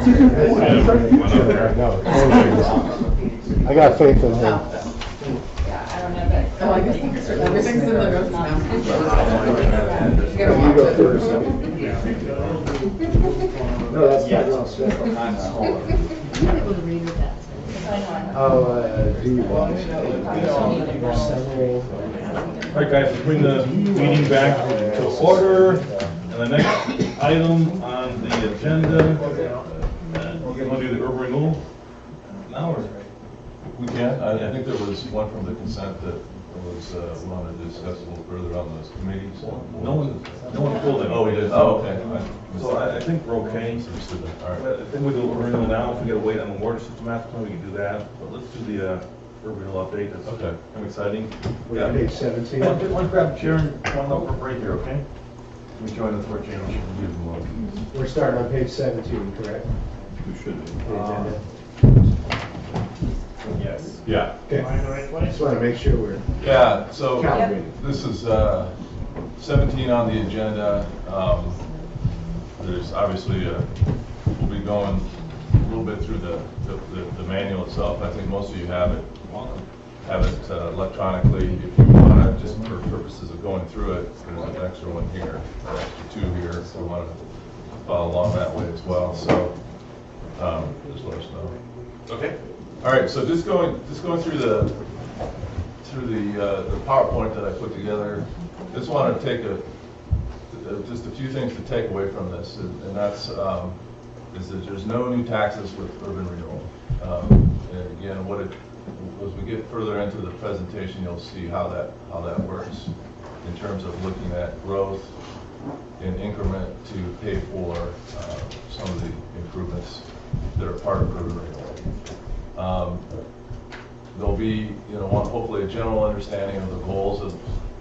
I got faith in him. Yeah, I don't know that. Oh, I guess everything's in the notes now. You go first. No, that's not well said. Do you want to? All right, guys, bring the meeting back to order. And the next item on the agenda, we're going to do the urban renewal now, or? We can. I think there was one from the consent that was, we wanted to discuss a little further on those committees. No one pulled it. Oh, we did? Oh, okay. So I think we're okay. All right. I think we do urban renewal now. If we gotta wait on the water system after, we can do that. But let's do the urban renewal update. That's Okay. kind of exciting. We're on page 17. One grab chair and one up for break here, okay? Let me join the floor channel. We're starting on page 17, correct? We should be. The agenda. Yes. Yeah. Okay. Just want to make sure we're Yeah, so calibrated. this is 17 on the agenda. There's obviously, we'll be going a little bit through the manual itself. I think most of you have it electronically. If you want to, just for purposes of going through it, there's an extra one here, an extra two here, if you want to follow along that way as well. So just let us know. Okay. All right. So just going through the PowerPoint that I put together. Just want to take just a few things to take away from this, and that's is that there's no new taxes with urban renewal. And again, as we get further into the presentation, you'll see how that works in terms of looking at growth in increment to pay for some of the improvements that are part of urban renewal. There'll be, hopefully a general understanding of the goals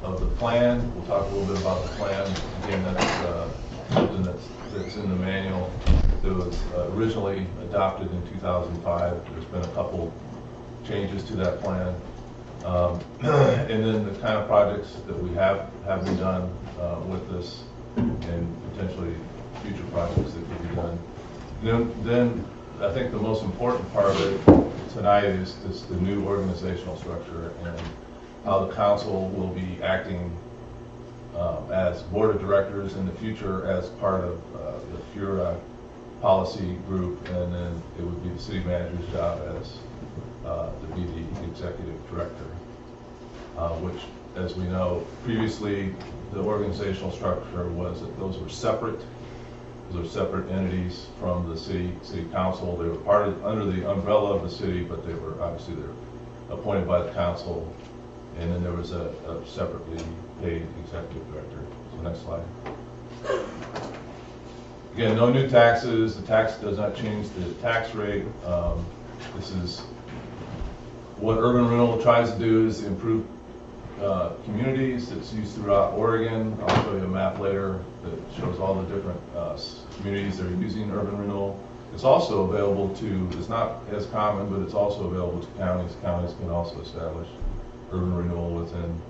of the plan. We'll talk a little bit about the plan. Again, that's something that's in the manual that was originally adopted in 2005. There's been a couple changes to that plan. And then the kind of projects that we have been done with this, and potentially future projects that could be done. Then I think the most important part of it tonight is the new organizational structure and how the council will be acting as board of directors in the future as part of the FURA policy group, and then it would be the city manager's job as to be the executive director, which, as we know, previously the organizational structure was that those were separate. Those are separate entities from the city council. They were under the umbrella of the city, but they were appointed by the council. And then there was a separately paid executive director. So next slide. Again, no new taxes. The tax does not change the tax rate. This is what urban renewal tries to do, is improve communities. It's used throughout Oregon. I'll show you a map later that shows all the different communities that are using urban renewal. It's also available to, it's not as common, but it's also available to counties. Counties can also establish urban renewal within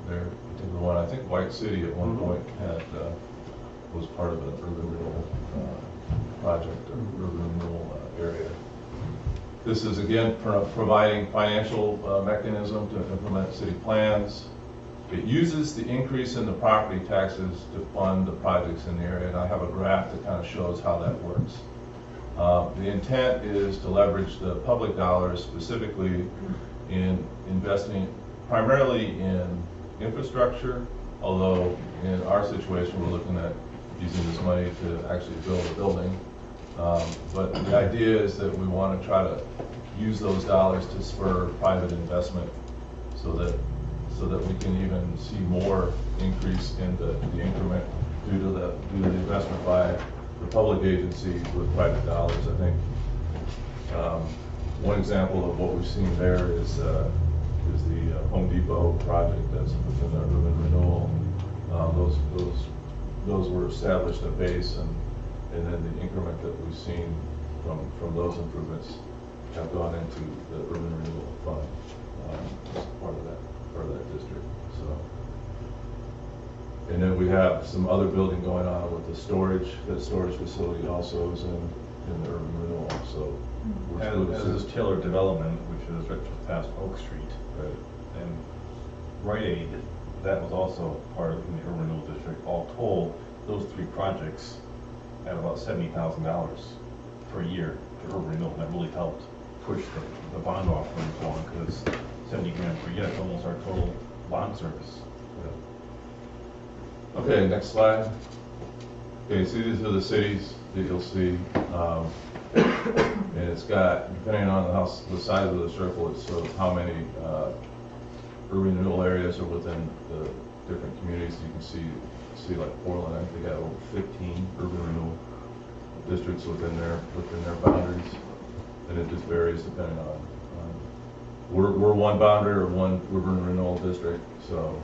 their particular one. I think White City at one point was part of an urban renewal project, or urban renewal area. This is, again, providing financial mechanism to implement city plans. It uses the increase in the property taxes to fund the projects in the area, and I have a graph that kind of shows how that works. The intent is to leverage the public dollars, specifically in investing primarily in infrastructure, although in our situation we're looking at using this money to actually build a building. But the idea is that we want to try to use those dollars to spur private investment so that we can even see more increase in the increment due to the investment by the public agencies with private dollars. I think one example of what we've seen there is the Home Depot project that's within the urban renewal. Those were established at base, and then the increment that we've seen from those improvements have gone into the urban renewal fund as part of that district. So, and then we have some other building going on with the storage. The storage facility also is in in the urban renewal, so. we're As still- is Taylor Development, which is right just past Oak Street, Right. and Rite Aid, that was also part of the urban renewal district. All told, those three projects at about $70,000 per year to urban renewal. That really helped push the bond offering along, because 70 grand per year, that's almost our total bond service. Okay, next slide. Okay, so these are the cities that you'll see. And it's got, depending on the size of the circle, it shows how many urban renewal areas are within the different communities. You can see like Portland, I think they got over 15 urban renewal districts within their boundaries. And it just varies depending on, we're one boundary or one urban renewal district, so,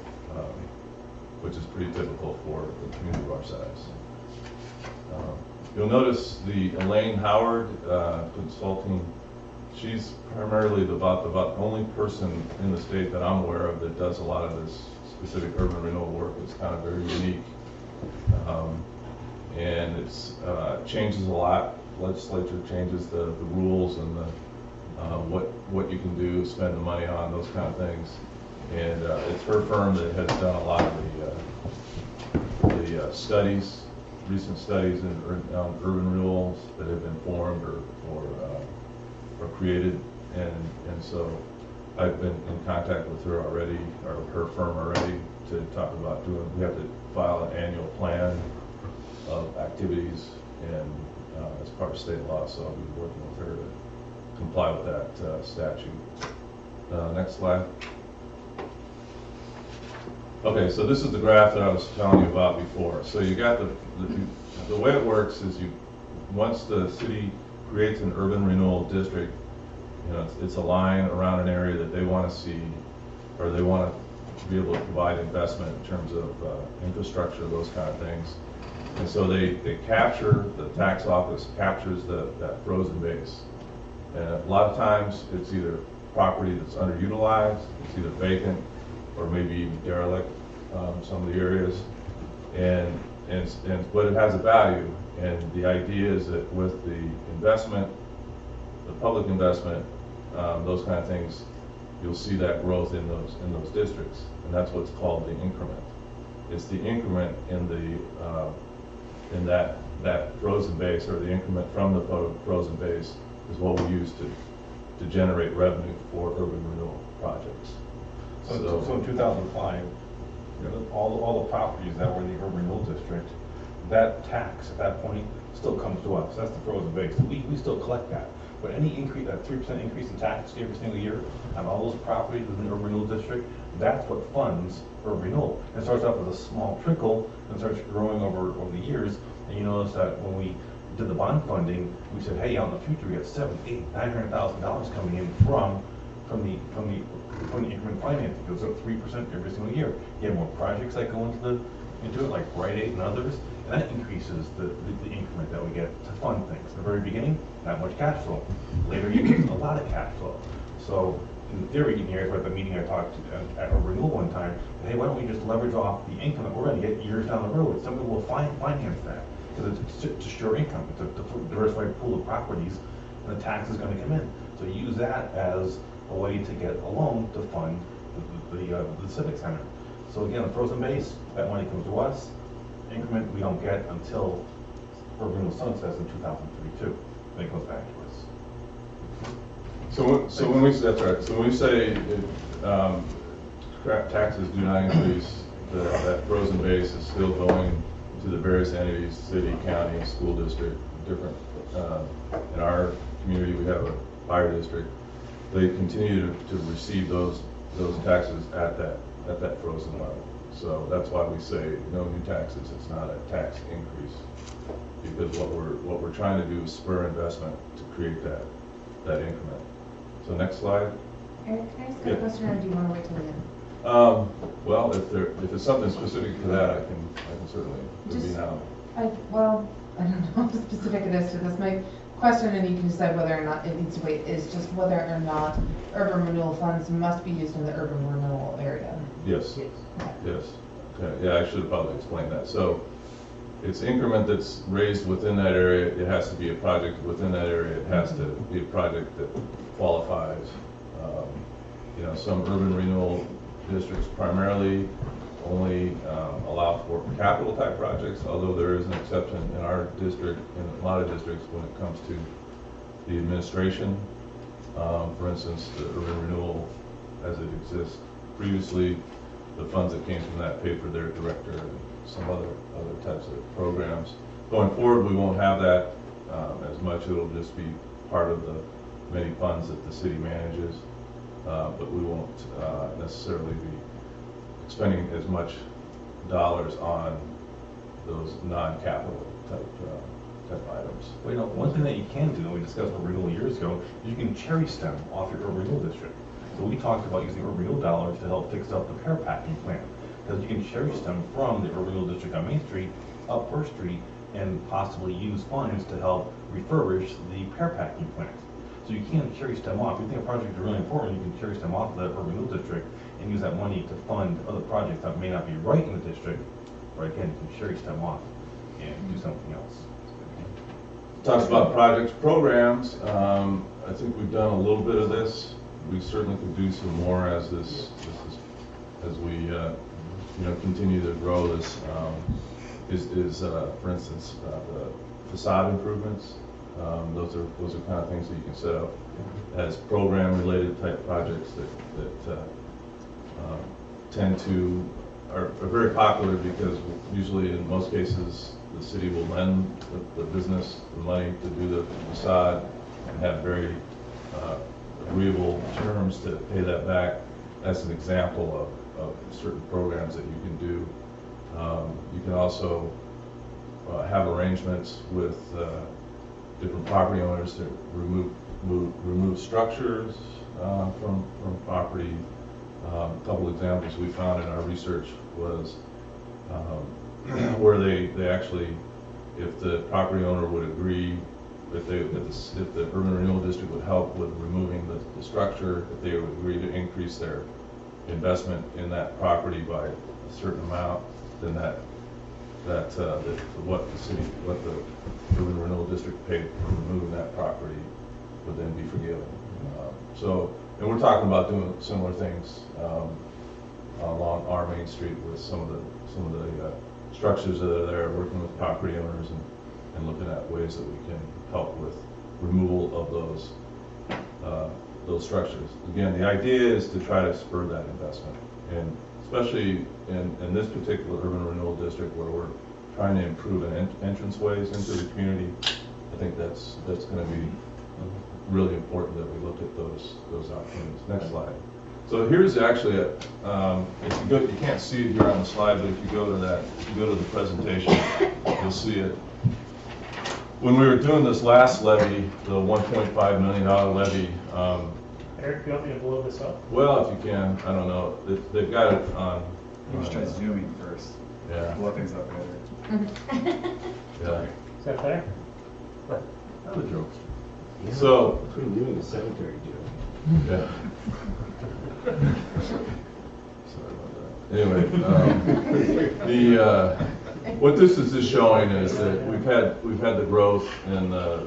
which is pretty typical for a community of our size. You'll notice the Elaine Howard Consulting, she's primarily about the only person in the state that I'm aware of that does a lot of this specific urban renewal work. It's kind of very unique. And it's changes a lot. Legislature changes the rules and the what you can do, spend the money on, those kind of things. And it's her firm that has done a lot of the studies, recent studies on urban renewals that have been formed or created. And so I've been in contact with her already, or her firm already, to talk about we have to file an annual plan of activities and as part of state law, so I'll be working with her to comply with that statute. Next slide. Okay, so this is the graph that I was telling you about before. So you got the way it works is once the city creates an urban renewal district, it's a line around an area that they want to see, or they want to be able to provide investment in terms of infrastructure, those kind of things. And so they capture, the tax office captures that frozen base. And a lot of times it's either property that's underutilized, it's either vacant, or maybe even derelict, some of the areas. But it has a value, and the idea is that with the investment, the public investment, those kind of things, you'll see that growth in those districts, and that's what's called the increment. It's the increment in that frozen base, or the increment from the frozen base, is what we use to generate revenue for urban renewal projects. So in 2005, all the properties that were in the urban renewal district, that tax at that point still comes to us. That's the frozen base. We still collect that. But any increase, that 3% increase in tax every single year on all those properties within the urban renewal district, that's what funds urban renewal. It starts off with a small trickle and starts growing over the years. And you notice that when we did the bond funding, we said, hey, out in the future, we got $700,000, $800,000, $900,000 coming in from the increment financing. It goes up 3% every single year. You have more projects that go into it, like Rite Aid and others, and that increases the increment that we get to fund things. In the very beginning, not much cash flow. Later years, a lot of cash flow. So in theory, at the meeting I talked to at a renewal one time, hey, why don't we just leverage off the income that we're going to get years down the road? Somebody will finance that, because it's a sure income. It's a diversified pool of properties, and the tax is going to come in. So you use that as a way to get a loan to fund the Civic Center. So again, the frozen base, that money comes to us. Increment we don't get until urban renewal sunsets in 2032. Then it goes back to us. So when we that's right. So when we say taxes do not increase, that frozen base is still going to the various entities, city, county, school district, different. In our community, we have a fire district. They continue to receive those taxes at that frozen level. So that's why we say no new taxes. It's not a tax increase, because what we're trying to do is spur investment to create that increment. So next slide. Eric, can I ask a question, or do you want to wait till the end? Well, if it's something specific to that, I can certainly do now. I don't know how specific it is to this. My question, and you can decide whether or not it needs to wait, is just whether or not urban renewal funds must be used in the urban renewal area. Yes. Yes. Okay. Yeah, I should have probably explained that. So it's increment that's raised within that area, it has to be a project within that area, it has to be a project that qualifies. You know, some urban renewal districts primarily only allow for capital type projects, although there is an exception in our district, in a lot of districts, when it comes to the administration. For instance, the urban renewal as it exists previously, the funds that came from that paid for their director and some other types of programs. Going forward, we won't have that as much. It'll just be part of the many funds that the city manages, but we won't necessarily be spending as much dollars on those non-capital type items. Well, you know, one thing that you can do, and we discussed urban renewal years ago, is you can cherry stem off your urban renewal district. So we talked about using urban renewal dollars to help fix up the pear packing plant. Because you can cherry stem from the urban renewal district on Main Street up First Street and possibly use funds to help refurbish the pear packing plant. So you can cherry stem off. If you think a project is really important, you can cherry stem off of that urban renewal district and use that money to fund other projects that may not be right in the district, but again, you can cherry stem off and do something else. Talks about projects, programs. I think we've done a little bit of this. We certainly could do some more as as we you know, continue to grow this. For instance, the facade improvements. Those are kind of things that you can set up as program-related type projects that tend to are very popular because usually in most cases the city will lend the business the money to do the facade and have very agreeable terms to pay that back. That's an example of certain programs that you can do. You can also have arrangements with different property owners to remove structures from property. A couple examples we found in our research was where they actually, if the property owner would agree, if the urban renewal district would help with removing the structure, if they would agree to increase their investment in that property by a certain amount, then what the urban renewal district paid for removing that property would then be forgiven. And we're talking about doing similar things along our Main Street with some of the structures that are there, working with property owners and looking at ways that we can help with removal of those structures. Again, the idea is to try to spur that investment, and especially in this particular urban renewal district where we're trying to improve entrance ways into the community. I think that's going to be really important that we look at those opportunities. Next slide. So here's actually if you go, you can't see it here on the slide, but if you go to the presentation, you'll see it. When we were doing this last levy, the $1.5 million levy. Eric, you want me to blow this up? Well, if you can, I don't know. They've got it on. You just try zooming first. Yeah. Blow things up better. Yeah. Is that better? Another joke. Yeah. So between you and the cemetery, Joe. yeah. Sorry about that. Anyway, what this is just showing is that we've had the growth in the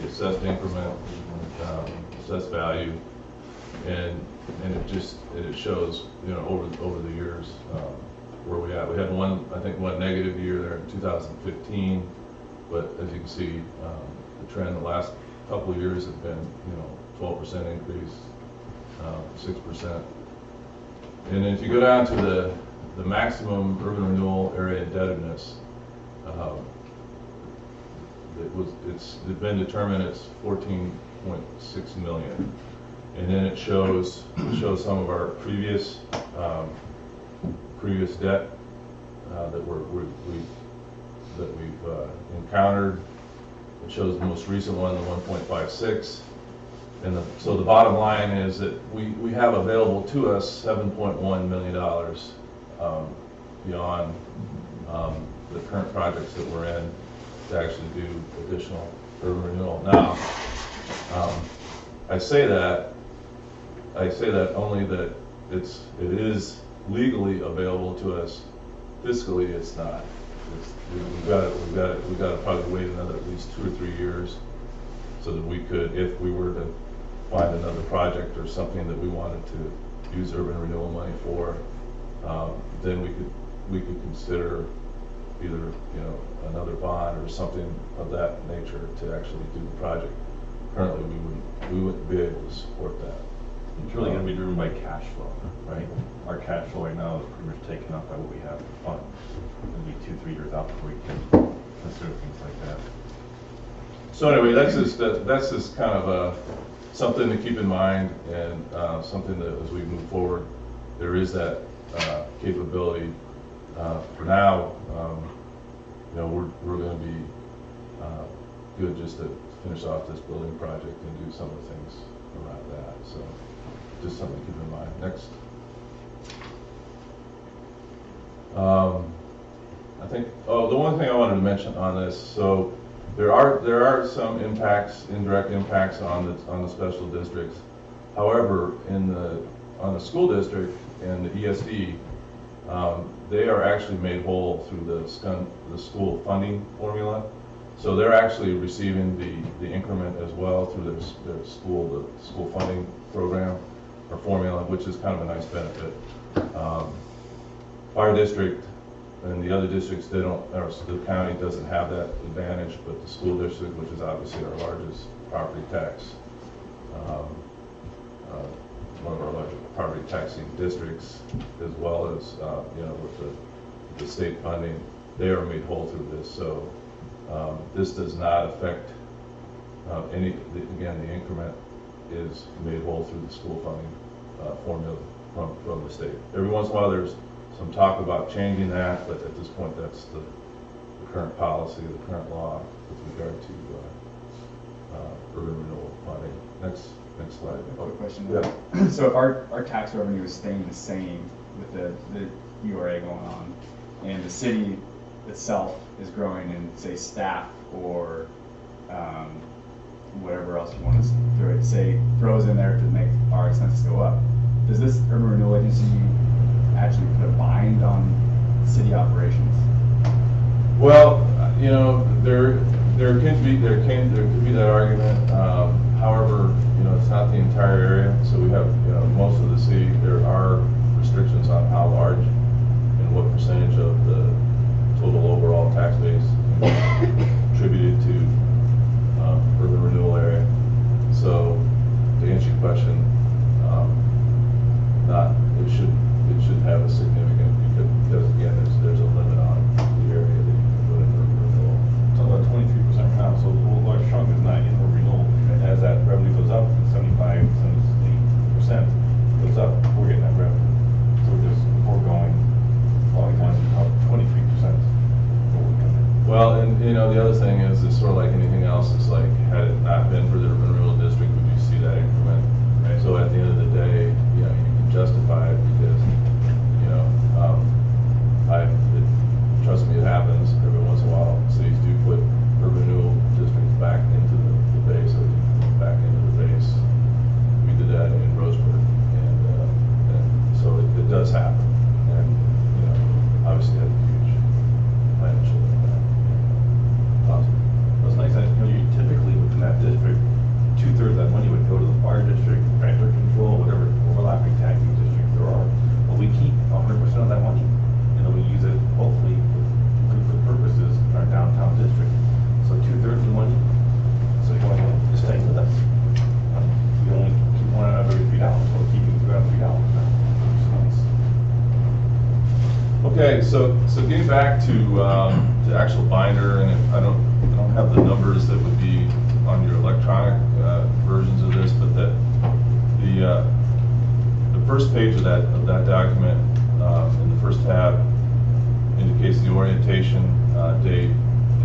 assessed increment, assessed value, and it shows, you know, over the years where we at. We had one negative year there in 2015, but as you can see, the trend the last couple of years have been, you know, 12% increase, 6%. And if you go down to the maximum urban renewal area indebtedness, it's been determined it's 14.6 million, and then it shows some of our previous debt that we've encountered. It shows the most recent one, the 1.56. And so the bottom line is that we have available to us $7.1 million beyond the current projects that we're in to actually do additional urban renewal. Now, I say that only that it is legally available to us fiscally, it's not. We've got to probably wait another at least 2 or 3 years so that we could, if we were to find another project or something that we wanted to use urban renewal money for, then we could consider either, another bond or something of that nature to actually do the project. Currently, we wouldn't be able to support that. It's really gonna be driven by cash flow, right? Our cash flow right now is pretty much taken up by what we have in fund. It'll be 2-3 years out before we can consider things like that. So anyway, that's just kind of something to keep in mind, and something that as we move forward, there is that capability. For now, we're going to be good just to finish off this building project and do some of the things around that. So just something to keep in mind. Next. I think, the one thing I wanted to mention on this, so there are some impacts, indirect impacts on the special districts. However, on the school district and the ESD, they are actually made whole through the school funding formula. So they're actually receiving the increment as well through the school funding program or formula, which is kind of a nice benefit. Fire district and the other districts, the county doesn't have that advantage, but the school district, which is obviously our largest property tax, one of our largest property taxing districts, as well as with the state funding, they are made whole through this. So this does not affect again, the increment is made whole through the school funding formula from the state. Every once in a while there's some talk about changing that, but at this point that's the current policy, the current law with regard to urban renewal funding. Next slide. Quick question. Yeah. So if our tax revenue is staying the same with the URA going on, and the city itself is growing in, say, staff or whatever else you want to throws in there to make our expenses go up, does this urban renewal agency actually put a bind on city operations? Well, there could be that argument. However, it's not the entire area. So we have, most of the city. There are restrictions on how large and what percentage of the total overall tax base attributed to urban renewal area. So to answer your question, it should have a significant, because again, there's a limit on the area that you can put in urban renewal. So about 23% now, so a large chunk is not in urban renewal. And as that revenue goes up, 75, 78% goes up, we're getting that revenue. So we're just foregoing about 23%. Well, and the other thing is, it's sort of like anything else. It's like, had it not been for the urban renewal district, would you see that increment? Right. So at the end of the day, you can justify it because, trust me, it happens every once in a while. Cities do put urban renewal districts back into the base, or back into the base. We did that in Roseburg, and so it does happen, and obviously had a huge financial impact. Awesome. That's nice that, you typically within that district, 2/3 of that money would go to the fire district, traffic control, whatever overlapping taxing districts there are. But we keep 100% of that money, and then we use it hopefully for purposes in our downtown district. So 2/3 of the money, so you want to stay with us. We only keep one out of every $3, so we're keeping $2 out of $3 now. So nice. Okay, so getting back to the actual binder, and I don't have the numbers that would be on your electronic versions of this, but that the first page of that document in the first tab indicates the orientation date,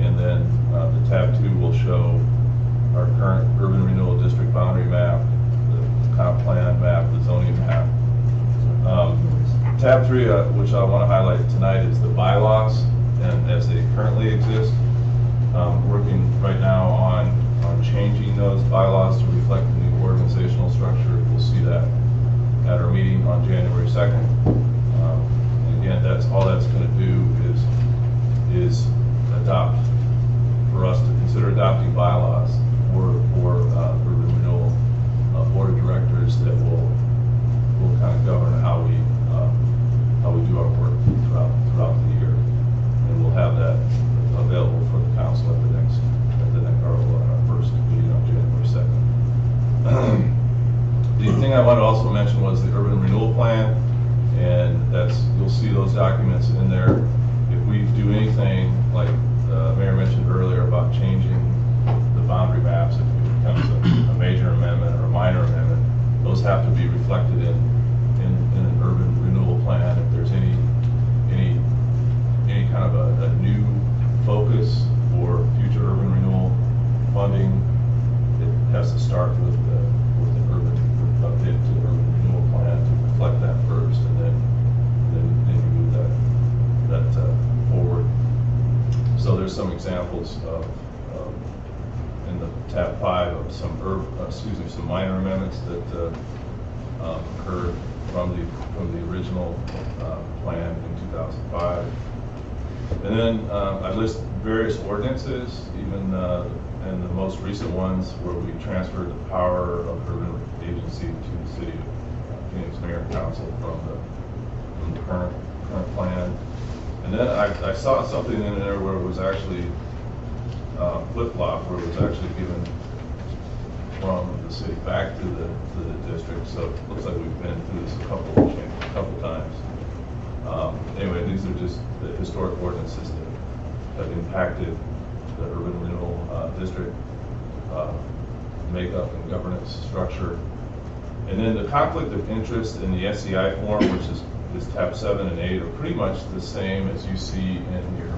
and then the tab 2 will show our current urban renewal district boundary map, the comp plan map, the zoning map. Tab 3, which I want to highlight tonight, is the bylaws, and as they currently exist. Working right now on changing those bylaws to reflect the new organizational structure. We'll see that at our meeting on January 2nd. And again, that's, all that's gonna do is adopt, for us to consider adopting bylaws for urban renewal, board of directors that will kind of govern how we do our work throughout the year. And we'll have that available for the council at the next, our first meeting on January 2nd. The thing I want to also mention was the urban renewal plan, and you'll see those documents in there. If we do anything, like the Mayor mentioned earlier about changing the boundary maps, if it becomes a major amendment or a minor amendment, those have to be reflected in an urban renewal plan. If there's any kind of a new focus for future urban renewal funding, it has to start with an urban update to the urban renewal plan to reflect that first, and then you move that forward. So there's some examples of in the tab 5 of some minor amendments that occurred from the original plan in 2005. And then I list various ordinances, even and the most recent ones where we transferred the power of urban agency to the city of Phoenix Mayor and Council from the current plan. And then I saw something in there where it was actually flip-flop, where it was actually given from the city back to the district. So it looks like we've been through this a couple times. Anyway, these are just the historic ordinances that have impacted the urban renewal district makeup and governance structure. And then the conflict of interest in the SEI form, which is tab 7 and 8, are pretty much the same as you see in your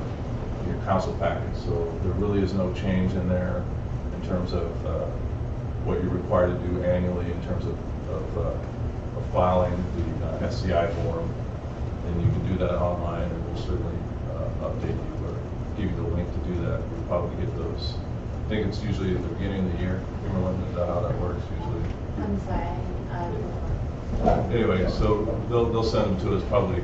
council package. So there really is no change in there in terms of what you're required to do annually in terms of filing the SCI form. And you can do that online, and we'll certainly update you or give you the link to do that. We'll probably get those. I think it's usually at the beginning of the year. Remember how that works usually? I'm sorry. Anyway, so they'll send them to us, probably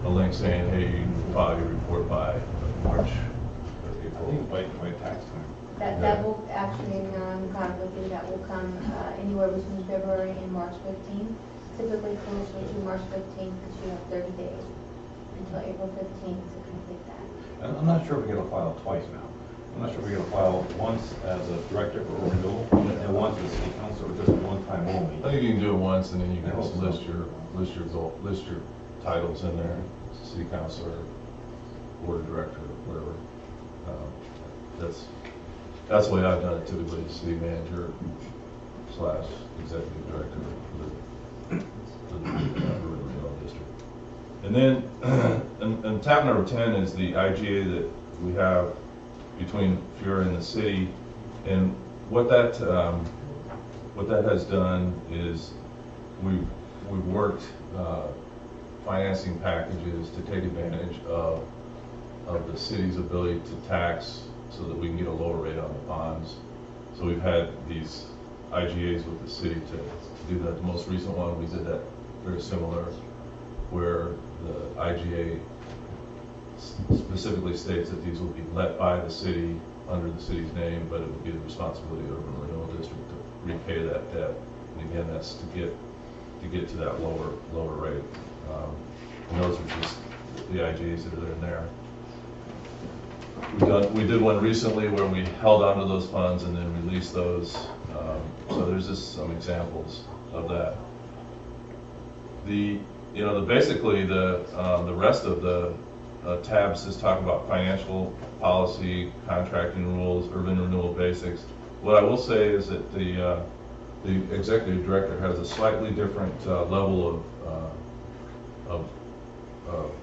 a link saying, hey, you can file your report by March or April. I think by tax time. That will actually, non-conflicting, that will come anywhere between February and March 15th. Typically closer to March 15th, because you have 30 days until April 15th to complete that. I'm not sure if we're going to file twice now. I'm not sure if we're going to file once as a director for renewal and once as city council, or just one time only. I think you can do it once, and then you can just list your titles in there, city councilor, board of director, whatever. That's the way I've done it typically, city manager / executive director for the urban renewal district. And then, and tab number 10 is the IGA that we have between FURA and the city, and what that has done is we've worked financing packages to take advantage of the city's ability to tax so that we can get a lower rate on the bonds. So we've had these IGAs with the city to do that. The most recent one, we did that very similar, where the IGA specifically states that these will be let by the city under the city's name, but it would be the responsibility of the urban renewal district to repay that debt. And again, that's to get to that lower rate. And those are just the IGAs that are in there. We did one recently where we held onto those funds and then released those. So there's just some examples of that. Basically the rest of the tabs just talk about financial policy, contracting rules, urban renewal basics. What I will say is that the executive director has a slightly different level of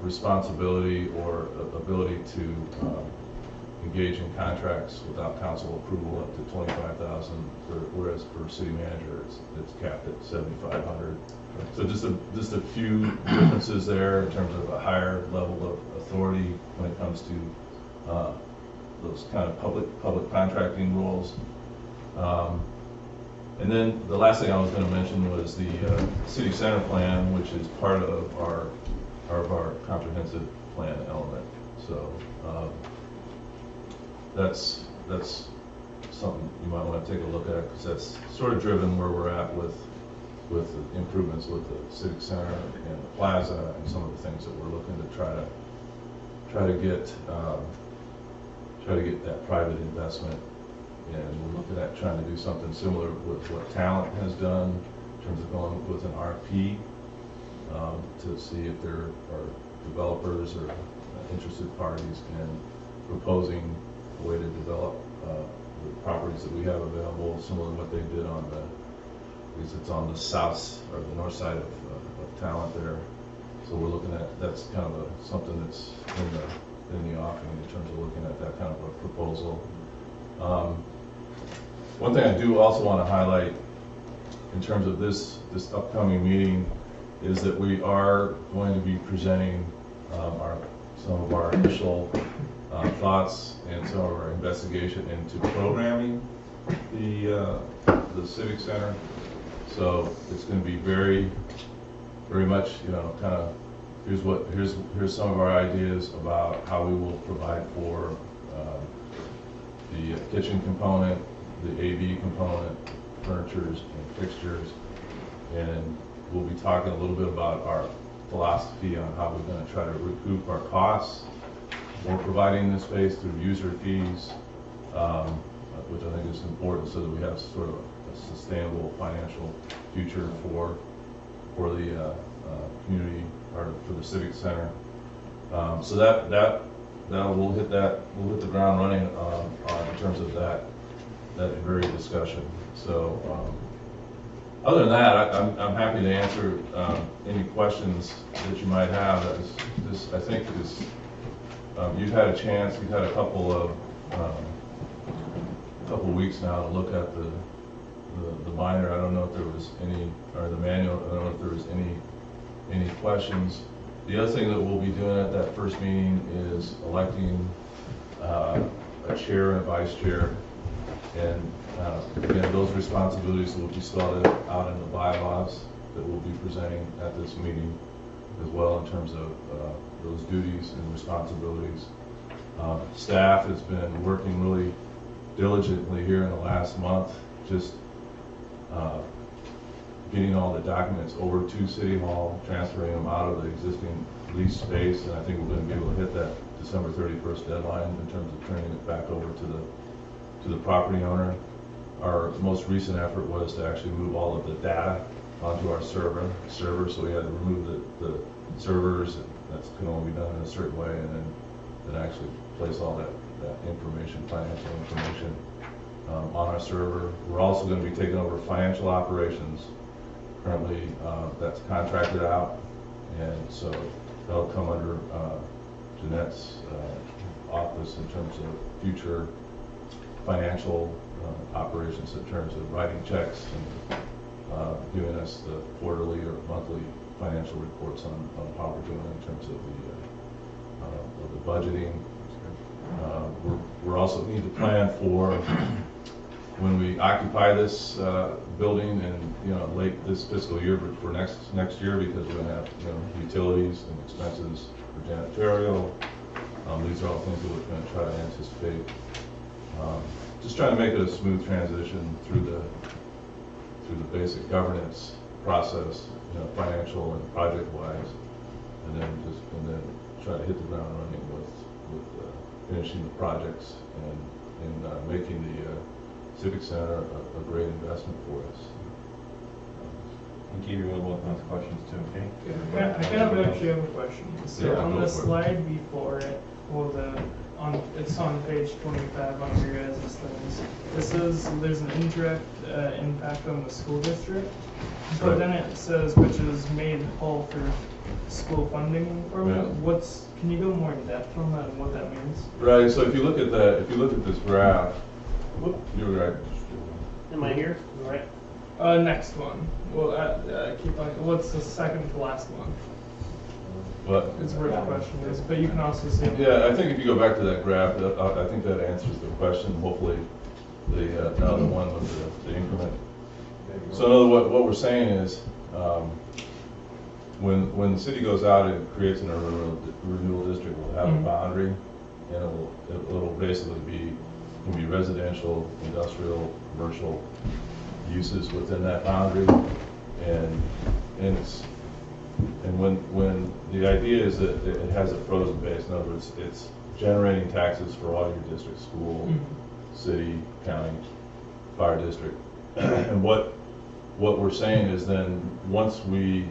responsibility or ability to engage in contracts without council approval up to $25,000, whereas for city manager it's capped at $7,500. So just a few differences there in terms of a higher level of authority when it comes to those kind of public contracting rules. And then the last thing I was going to mention was the city center plan, which is part of our of our comprehensive plan element. So that's something you might want to take a look at, because that's sort of driven where we're at with the improvements with the civic center and the plaza and some of the things that we're looking to try to get that private investment. And we're looking at trying to do something similar with what Talent has done in terms of going with an RFP to see if there are developers or interested parties in proposing a way to develop the properties that we have available, similar to what they did on the, I guess it's on the south or the north side of Talent there. So we're looking at, that's kind of something that's in the offing in terms of looking at that kind of a proposal. One thing I do also want to highlight in terms of this upcoming meeting is that we are going to be presenting some of our initial thoughts and some of our investigation into programming the Civic Center. So it's going to be very much, kind of here's some of our ideas about how we will provide for the kitchen component, the AV component, furnitures and fixtures, and we'll be talking a little bit about our philosophy on how we're going to try to recoup our costs for providing this space through user fees, which I think is important so that we have sort of a sustainable financial future for the community or for the Civic Center. So that we'll hit the ground running in terms of that very discussion. So other than that, I'm happy to answer any questions that you might have. I think you've had a chance. You've had a couple of weeks now to look at the binder. I don't know if there was any, or the manual. I don't know if there was any questions. The other thing that we'll be doing at that first meeting is electing a chair and a vice chair. And again, those responsibilities will be spelled out in the bylaws that we'll be presenting at this meeting as well in terms of those duties and responsibilities. Staff has been working really diligently here in the last month, just getting all the documents over to City Hall, transferring them out of the existing lease space, and I think we're going to be able to hit that December 31st deadline in terms of turning it back over to the property owner. Our most recent effort was to actually move all of the data onto our server, so we had to remove the servers, and that can only be done in a certain way, and then actually place all that information, financial information, on our server. We're also going to be taking over financial operations. Currently, that's contracted out, and so that'll come under Jeanette's office in terms of future financial operations, in terms of writing checks and giving us the quarterly or monthly financial reports on how we're doing in terms of the budgeting. We're also need to plan for when we occupy this building in late this fiscal year, but for next year, because we're going to have utilities and expenses for janitorial. These are all things that we're going to try to anticipate. Just trying to make it a smooth transition through the basic governance process, financial and project wise, and then try to hit the ground running with finishing the projects and making the Civic Center a great investment for us. And keep you available to answer questions too, okay? Yeah, I kind of actually have a question. So Yeah, on go the for it. slide before it, it's on page 25 on your guys' things. It says there's an indirect impact on the school district, but Right. then it says which is made whole for school funding formula. Yeah. Can you go more in depth on that and what that means? Right. So if you look at this graph, you're right. Am I here? All right. Next one. Well, keep on. What's the second to last one? But It's where the question is, but you can also see. yeah, I think if you go back to that graph, I think that answers the question. Hopefully, now the one with the increment. So in other words, what we're saying is, when the city goes out and creates an urban renewal district, we'll have a boundary, and it'll basically can be residential, industrial, commercial uses within that boundary, and when the idea is that it has a frozen base, in other words, it's generating taxes for all your districts, school, city, county, fire district, and what we're saying is then once we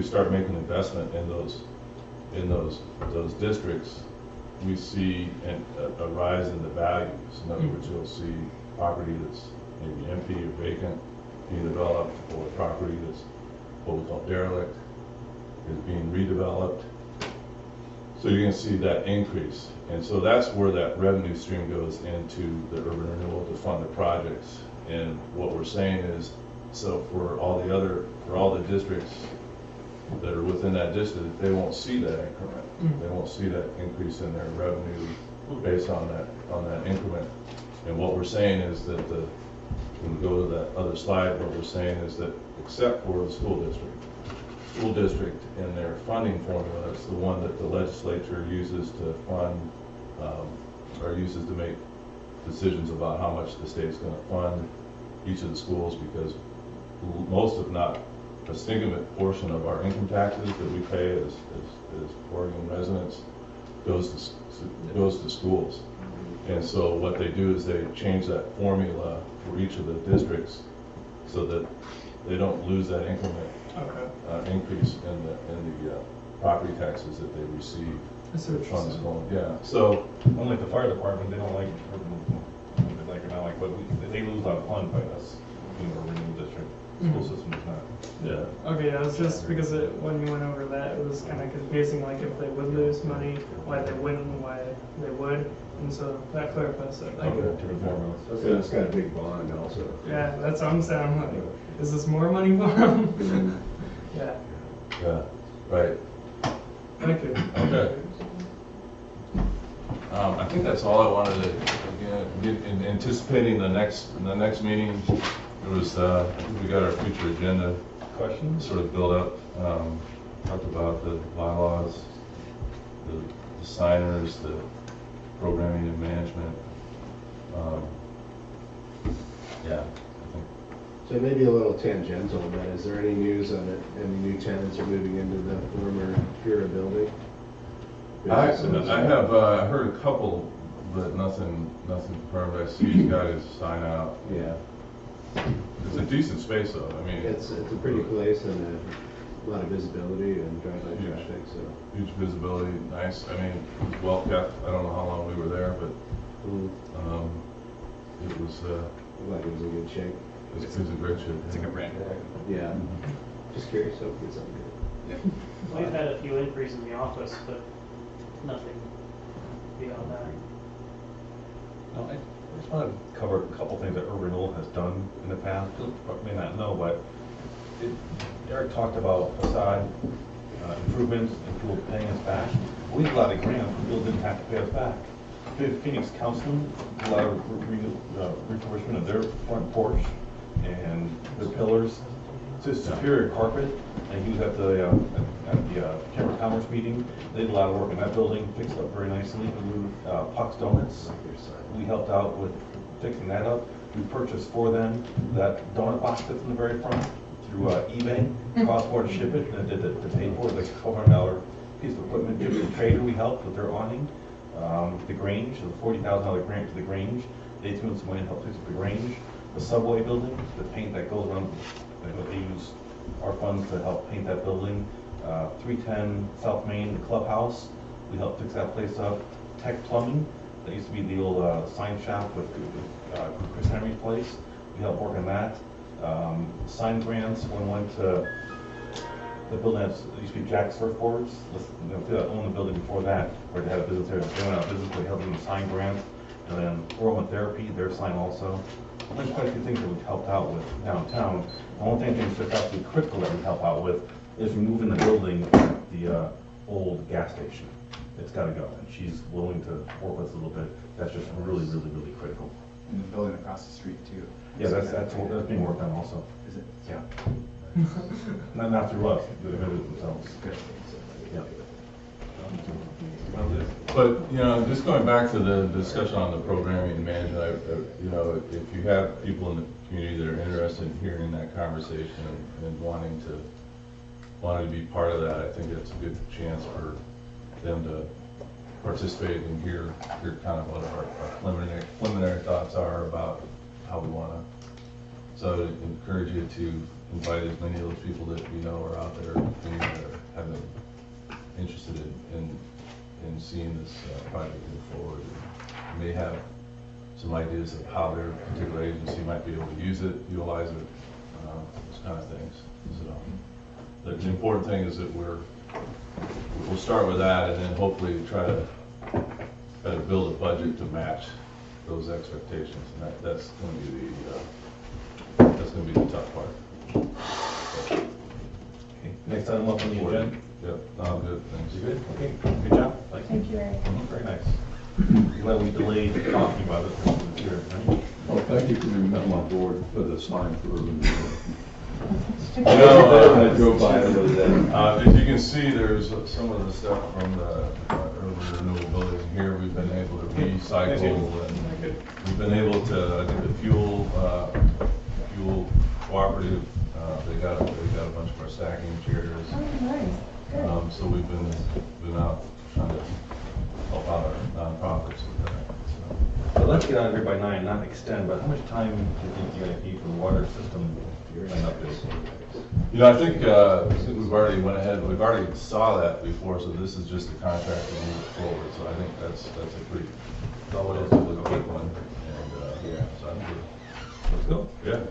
start making investment in those districts, we see a rise in the values. In other words, you'll see property that's maybe empty or vacant being developed, or property that's what we call derelict is being redeveloped. So you're going to see that increase, and so that's where that revenue stream goes into the urban renewal to fund the projects. And what we're saying is, so for all the districts that are within that district, they won't see that increment. They won't see that increase in their revenue based on that increment. And what we're saying is that when we go to that other slide, what we're saying is that except for the school district in their funding formula, it's the one that the legislature uses to fund, or uses to make decisions about how much the state's going to fund each of the schools, because most, if not a significant portion of our income taxes that we pay as Oregon residents goes to schools. And so what they do is they change that formula for each of the districts so that they don't lose that increment increase in the property taxes that they receive. The funds going, yeah. So unlike the fire department, they don't like or not like, but they lose a lot of fund by us in the renewal district. School system does not. yeah. Okay, yeah, it's just because when you went over that, it was kind of confusing, like if they would lose money, why they wouldn't, why they would, and so that clarifies it. Like, Different formulas. So it's got a big bond also. yeah, that's what I'm saying. Like, is this more money for them? Yeah. Yeah, right. Thank you. Okay. I think that's all I wanted to get in anticipating the next meeting. It was we got our future agenda Questions? sort of build up. Talked about the bylaws, the signers, the programming and management. Yeah, I think. So maybe a little tangential, but is there any news on it? Any new tenants are moving into the former Pura building? I have heard a couple, but nothing confirmed. I see he's got his sign out. Yeah. It's a decent space though. I mean, It's a pretty place and a lot of visibility and drive-by Yeah. traffic, so. huge visibility, nice. I mean, it was well kept. I don't know how long we were there, but it was Like it was in good shape. it was a great show. It's like a brand. Yeah. Just curious, hopefully something good. We've had a few inquiries in the office, but nothing beyond that. No, I just want to cover a couple things that Urban Renewal has done in the past. You may not know, but Eric talked about facade improvements and people paying us back. We did a lot of grants, people didn't have to pay us back. Phoenix Counseling, a lot of refurbishment of their front porch and their pillars. It's Superior Carpet, and he was at the Chamber of Commerce meeting. They did a lot of work in that building, fixed up very nicely. Puck's Donuts, we helped out with fixing that up. We purchased for them that donut box that's in the very front through eBay. Cost more to ship it than it did to pay for it, like a $400 piece of equipment. Gypsy Trader, we helped with their awning. The Grange, the $40,000 grant to the Grange. They threw in some money to help fix up the Grange. The Subway building, the paint that goes around, they use our funds to help paint that building. 310 South Main, the clubhouse, we helped fix that place up. Tech Plumbing, that used to be the old sign shop with Chris Henry's place. We helped work on that. Sign grants, one went to the building that used to be Jack Surfboards. They owned the building before that, where they had a business there. They went out of business, we helped them with sign grants. And then Aromatherapy, their sign also. There's quite a few things that we've helped out with downtown. The only thing that's absolutely critical that we help out with is removing the building at the old gas station. It's got to go, and she's willing to work with us a little bit. That's just really, really, really critical. And the building across the street too. Yeah, that's being worked on also. Is it? Yeah. Not through us, they did it themselves. Yeah. But, you know, just going back to the discussion on the programming and management, you know, if you have people in the community that are interested in hearing that conversation and wanting to be part of that, I think it's a good chance for them to participate and hear kind of what our preliminary thoughts are about how we want to. So I encourage you to invite as many of those people that we know are out there that are interested in seeing this project move forward. And may have some ideas of how their particular agency might be able to utilize it, those kind of things. So the important thing is that we'll start with that, and then hopefully try to build a budget to match those expectations, and that's going to be the tough part. Okay, next item up on the agenda. Yep, no, I'm good, thanks. You good? Okay, good job. Thank you, Eric. Very nice. Glad we delayed talking about it this year, right? Well, thank you for bringing that on board for the sign for urban renewal. You know, I drove by it the other day. as you can see, there's some of the stuff from the urban renewal building here. We've been able to recycle, and we've been able to, I think the fuel cooperative, they got a bunch of our stacking chairs. Oh, nice. Good. So we've been out trying to help out our nonprofits with that. So let's get out of here by 9, not extend, but how much time do you think you're gonna need for the water system clean up this? You know, I think we've already went ahead, we've already saw that before, so this is just a contract to move forward. So I think that's a pretty relatively quick one. And yeah, so I'm good. Let's go. Yeah.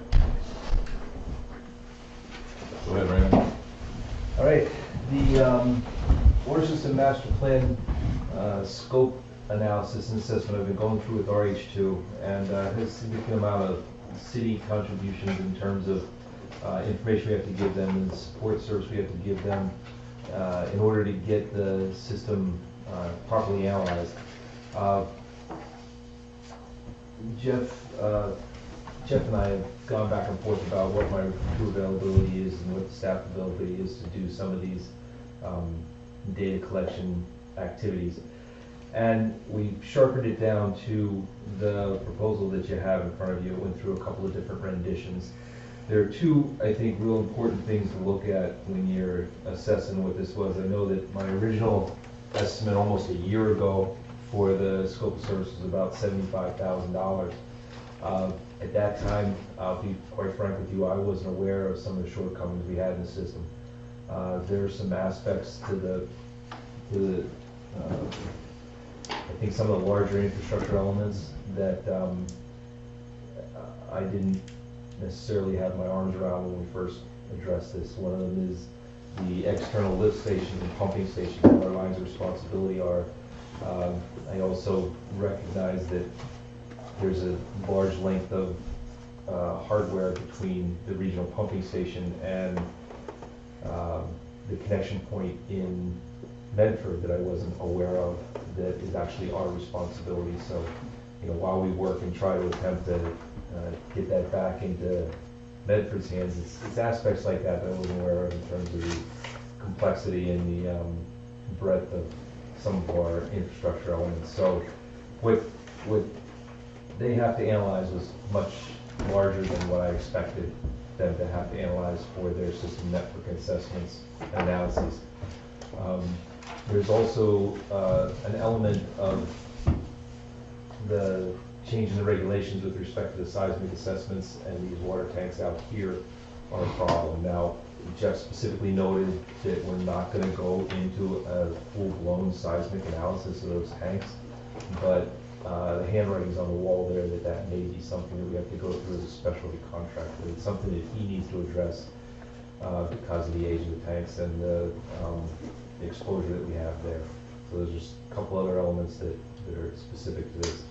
Go ahead, Raymond. All right, the water system master plan scope analysis and assessment I've been going through with RH2, and has a significant amount of city contributions in terms of information we have to give them and support service we have to give them in order to get the system properly analyzed. Jeff and I have gone back and forth about what my crew availability is and what the staff availability is to do some of these data collection activities. And we've sharpened it down to the proposal that you have in front of you. It went through a couple of different renditions. There are two, I think, real important things to look at when you're assessing what this was. I know that my original estimate almost a year ago for the scope of service was about $75,000. At that time, I'll be quite frank with you, I wasn't aware of some of the shortcomings we had in the system. There are some aspects to the I think some of the larger infrastructure elements that I didn't necessarily have my arms around when we first addressed this. One of them is the external lift stations and pumping stations, what our lines of responsibility are. I also recognize that there's a large length of hardware between the regional pumping station and the connection point in Medford that I wasn't aware of that is actually our responsibility. So, you know, while we work and try to attempt to get that back into Medford's hands, it's aspects like that that I wasn't aware of in terms of the complexity and the breadth of some of our infrastructure elements. So what they have to analyze was much larger than what I expected them to have to analyze for their system network assessments and analyses. There's also an element of the change in the regulations with respect to the seismic assessments, and these water tanks out here are a problem. Now, Jeff specifically noted that we're not going to go into a full-blown seismic analysis of those tanks, but the handwriting's on the wall there that may be something that we have to go through as a specialty contract. But it's something that he needs to address because of the age of the tanks and the exposure that we have there. So there's just a couple other elements that are specific to this.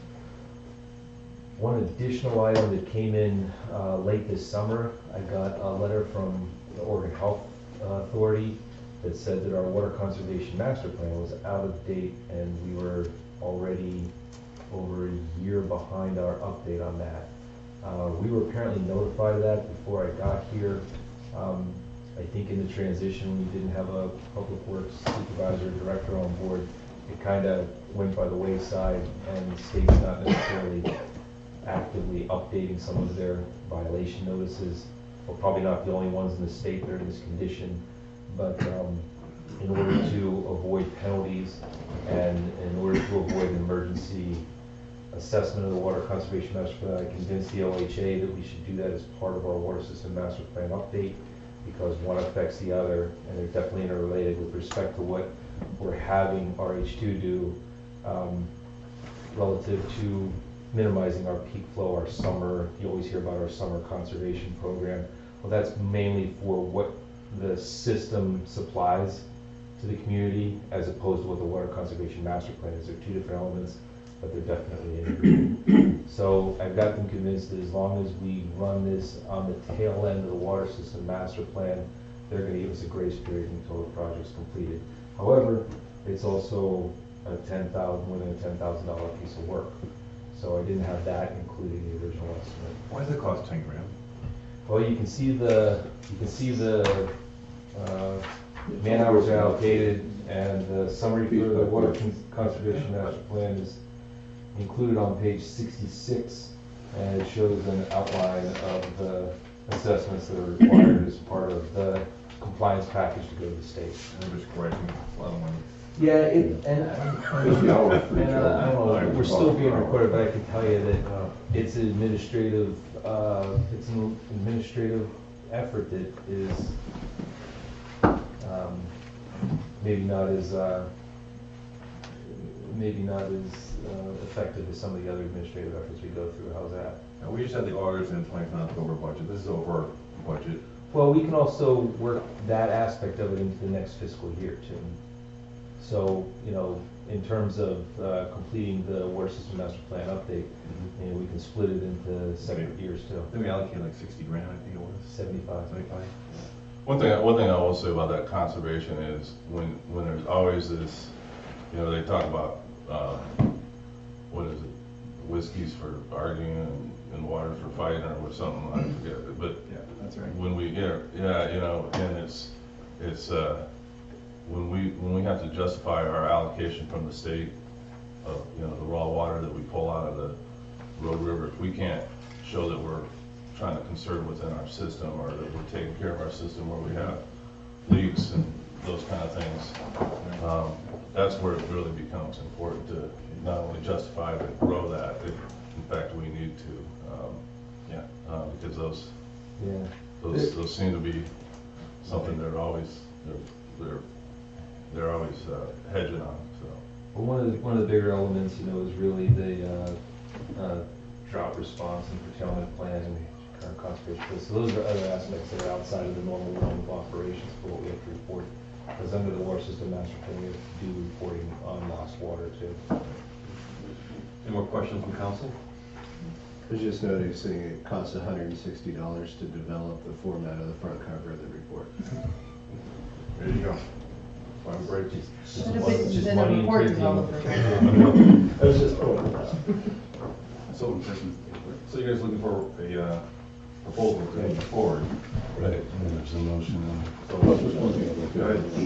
One additional item that came in late this summer, I got a letter from the Oregon Health Authority that said that our water conservation master plan was out of date, and we were already over a year behind our update on that. We were apparently notified of that before I got here. I think in the transition, we didn't have a public works supervisor or director on board. It kind of went by the wayside, and the state's not necessarily actively updating some of their violation notices. We're probably not the only ones in the state that are in this condition, but in order to avoid penalties and in order to avoid an emergency assessment of the water conservation master plan, I convinced the OHA that we should do that as part of our water system master plan update, because one affects the other, and they're definitely interrelated with respect to what we're having RH2 do relative to minimizing our peak flow, our summer. You always hear about our summer conservation program. Well, that's mainly for what the system supplies to the community, as opposed to what the water conservation master plan is. They're two different elements, but they're definitely integrated. So I've got them convinced that as long as we run this on the tail end of the water system master plan, they're going to give us a grace period until the project's completed. However, it's also a more than a $10,000 piece of work. So I didn't have that included in the original estimate. Why does it cost 10 grand? Well, you can see the man hours are allocated, and the summary for the water conservation master plan is included on page 66, and it shows an outline of the assessments that are required as part of the compliance package to go to the state. They're just collecting a lot of money. Yeah, I don't know, we're still being recorded, but I can tell you that it's an administrative effort that is maybe not as effective as some of the other administrative efforts we go through. How's that? Now, we just had the August and 25 October budget. This is over budget. Well, we can also work that aspect of it into the next fiscal year too. So, in terms of completing the water system master plan update, we can split it into separate years too. Then we allocated like 60 grand, I think it was. 75. 75? One thing I will say about that conservation is when there's always this, they talk about, what is it, whiskeys for arguing and water for fighting or something, I forget, but Yeah, that's right. when we, and it's when we have to justify our allocation from the state of, the raw water that we pull out of the road rivers, we can't show that we're trying to conserve within our system, or that we're taking care of our system where we have leaks and those kind of things. That's where it really becomes important to not only justify but grow that. In fact, we need to, because those seem to be something they're always hedging on. So. Well, one of the bigger elements, is really the drought response and curtailment plan and current conservation plan. So those are other aspects that are outside of the normal realm of operations for what we have to report. Because under the water system master plan, we have to do reporting on lost water too. Any more questions from council? I was just noticing it costs $160 to develop the format of the front cover of the report. There you go. I'm great. Should have been a report developer. I was just throwing it out. So you guys looking for a proposal to move forward? Right, and there's a motion. So That's just one thing I'd like to Go add. ahead.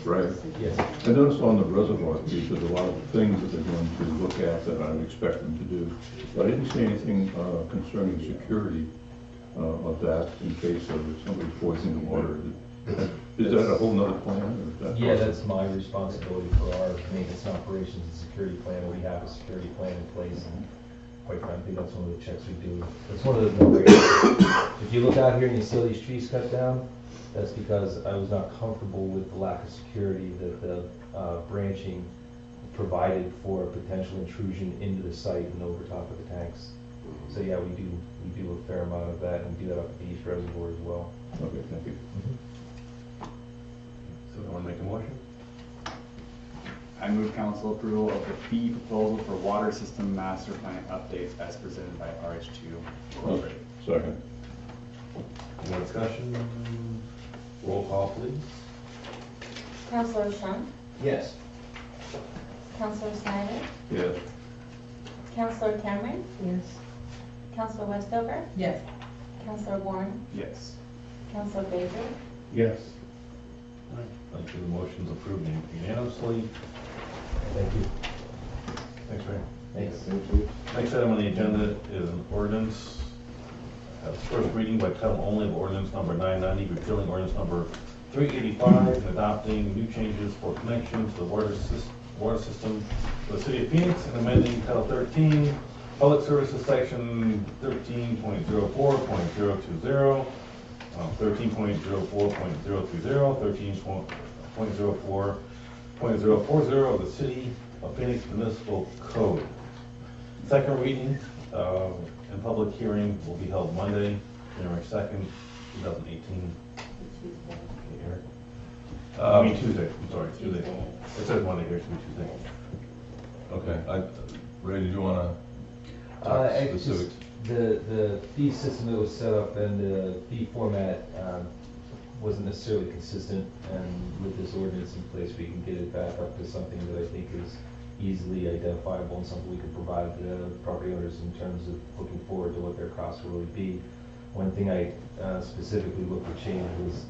Right. Yes. I noticed on the reservoir piece, there's a lot of things that they're going to look at that I would expect them to do. But I didn't see anything concerning security of that in case of somebody poisoning the water. Is that a whole nother plan? Or is that Yeah, that's my responsibility for our maintenance and operations and security plan. We have a security plan in place, and quite frankly, that's one of the checks we do. It's one of the no-brainers. If you look out here and you see all these trees cut down, that's because I was not comfortable with the lack of security that the branching provided for a potential intrusion into the site and over top of the tanks. So yeah, we do a fair amount of that, and we do that up at the East Reservoir as well. Okay, thank you. you want to make a motion? I move council approval of the fee proposal for water system master plan updates as presented by RH2 Incorporated. Second. Any more discussion? Roll call, please. Counselor Shum, Yes. Counselor Snyder, Yes. Counselor Cameron, Yes. Counselor Westover, Yes. Counselor Warren, Yes. Council Baker? Yes. Thank you, the motion's approved unanimously. Thank you. Thanks, Ray. Thanks. Next item on the agenda is an ordinance. First reading by title only of ordinance number 990, repealing ordinance number 385, and adopting new changes for connection to the water system for the city of Phoenix, and amending title 13, public services section 13.04.020, 13.04.030, 13.04.040 of the City of Phoenix Municipal Code. Second reading and public hearing will be held Monday, January 2nd, 2018. I mean Tuesday, I'm sorry, Tuesday. It says Monday here, it should be Tuesday. Okay, Ray, did you wanna talk Just specifics? the fee system that was set up and the fee format wasn't necessarily consistent, and with this ordinance in place, we can get it back up to something that I think is easily identifiable and something we can provide property owners in terms of looking forward to what their costs will really be. One thing I specifically looked to change was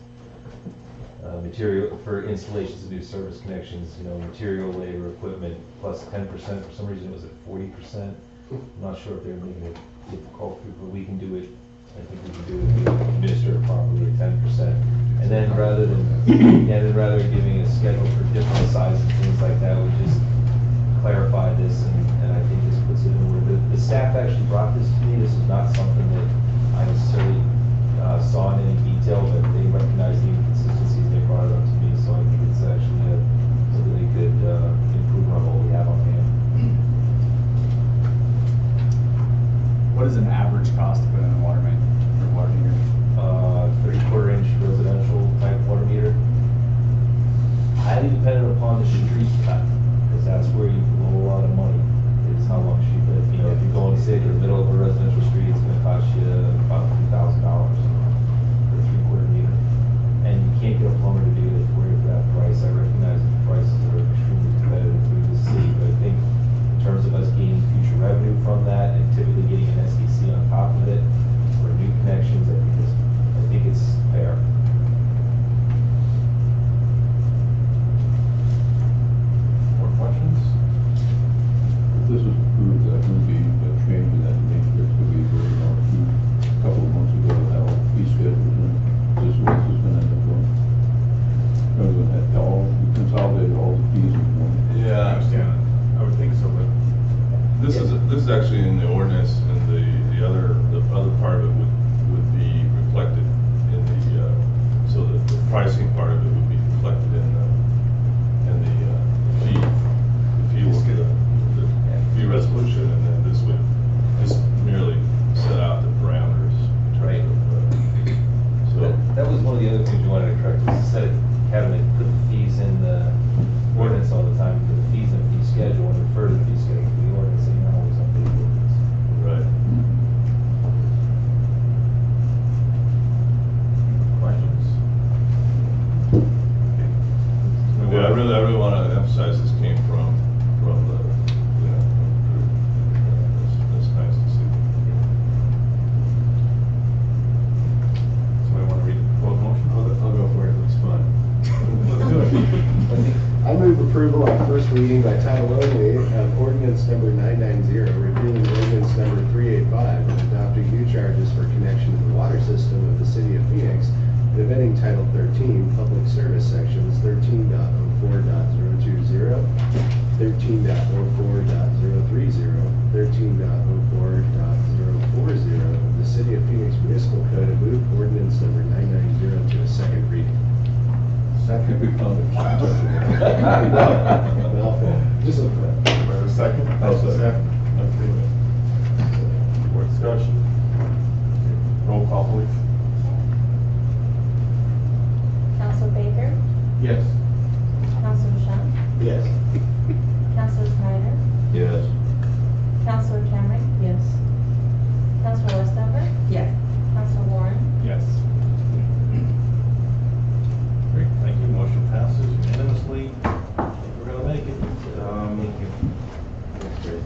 material for installations of new service connections, material, labor, equipment, plus 10%. For some reason, it was at 40%. I'm not sure if they're making it difficult, but we can do it. I think we can do it, we administer it properly at 10%. And then rather than giving a schedule for different sizes and things like that, we just clarify this, and I think this puts it in order. The staff actually brought this to me. This is not something that I necessarily saw in any detail, but they recognized the inconsistencies, they brought it up to me, so I think it's actually a really good improvement on what we have on hand. What is an average cost to put in a water main for water meter? 3/4 inch residential type water meter. Highly dependent upon the street cut, because that's where you blow a lot of money, is how much you, but if you're going, say, to the middle of a residential street, it's gonna cost you about $2,000 for a 3/4 meter. And you can't get a plumber to do it for you for that price. I recognize that the prices are extremely competitive through the city, but I think in terms of us gaining future revenue from that and typically getting an SDC on top of it for new connections, I think it's fair. More questions? If this is approved, that would be a change in that nature, to be very a couple of months ago, how fee schedules, and this is what this is gonna end up doing. We're gonna have all, consolidate all the fees in one. Yeah, I understand it. I would think so, but this is actually in the ordinance, and the other part of it would be reflected in the, so that the pricing part of it would be reflected in the fee resolution, and then this would just merely set out the parameters in Right. terms of, so. That was one of the other things we wanted to correct, is instead of having to put the fees in the ordinance all the time, put the fees in the fee schedule and refer to the fee schedule to the ordinance, and not always update the ordinance. Right. questions? Yeah, I really want to emphasize this came from the, that's nice to see. Somebody want to read the proposed motion? I'll go for it, looks fun. Let's do it. I move approval on first reading by title only of ordinance number 990, repealing ordinance number 385, and adopting new charges for connection to the water system of the city of Phoenix, and amending title 13, public service sections 13.04.020, 13.04.030, 13.04.040 of the city of Phoenix Municipal Code, and move ordinance number 990 to a second reading. Second, we found it. Mouthful. Just a bit. Second? Second. More discussion? Roll call, please. Council Baker? Yes. Council Sean? Yes. Council Snyder? Yes. Council Cameron? Yes. Council Westover? Yes. Council Warren? Yes. Great, thank you. Motion passes unanimously. We're gonna make it. Thank you.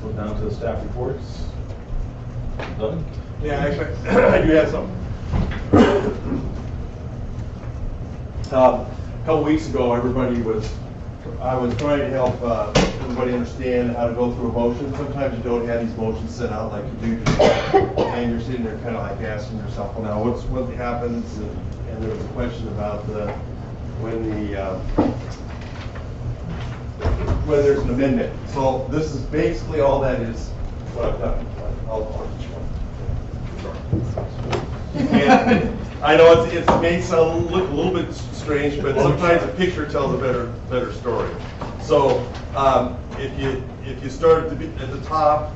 So down to the staff reports. Doug? Yeah, actually, I do have some. A couple weeks ago, I was trying to help everybody understand how to go through a motion. Sometimes you don't have these motions sent out like you do today, and you're sitting there kind of like asking yourself, well, now what happens? And there was a question about when there's an amendment. So this is basically all that is what I've done. I'll teach one. And I know it may sound look a little bit strange, but sometimes a picture tells a better story. So if you start at the top,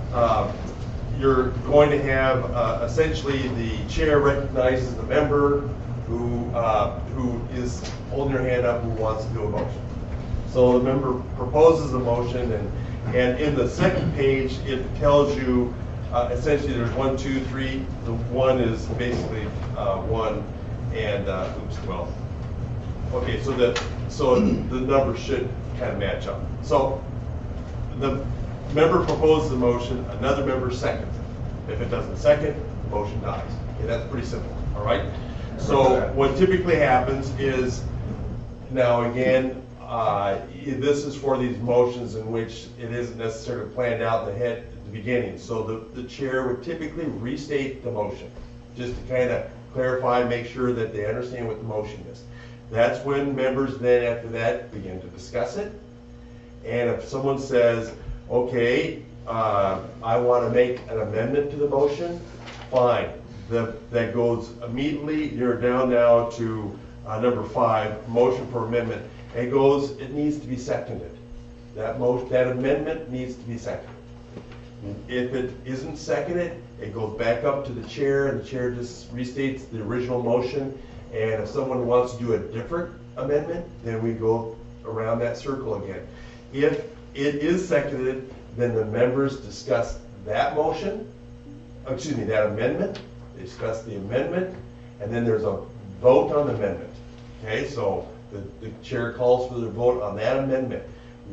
you're going to have essentially the chair recognizes the member who is holding their hand up, who wants to do a motion. So the member proposes a motion, and in the second page it tells you essentially there's 1, 2, 3. The 1 is basically 1, and okay, so the numbers should kind of match up. So the member proposes a motion, another member seconds it. If it doesn't second, the motion dies. Okay, that's pretty simple. All right. So what typically happens is, now again, this is for these motions in which it isn't necessarily planned out in the head at the beginning. So the chair would typically restate the motion, just to kind of clarify, make sure that they understand what the motion is. That's when members then after that begin to discuss it. And if someone says, okay, I want to make an amendment to the motion, fine. That goes immediately, you're down now to number 5, motion for amendment. It needs to be seconded. That amendment needs to be seconded. If it isn't seconded, it goes back up to the chair, and the chair just restates the original motion. And if someone wants to do a different amendment, then we go around that circle again. If it is seconded, then the members discuss that that amendment. They discuss the amendment, and then there's a vote on the amendment. Okay, so the chair calls for the vote on that amendment.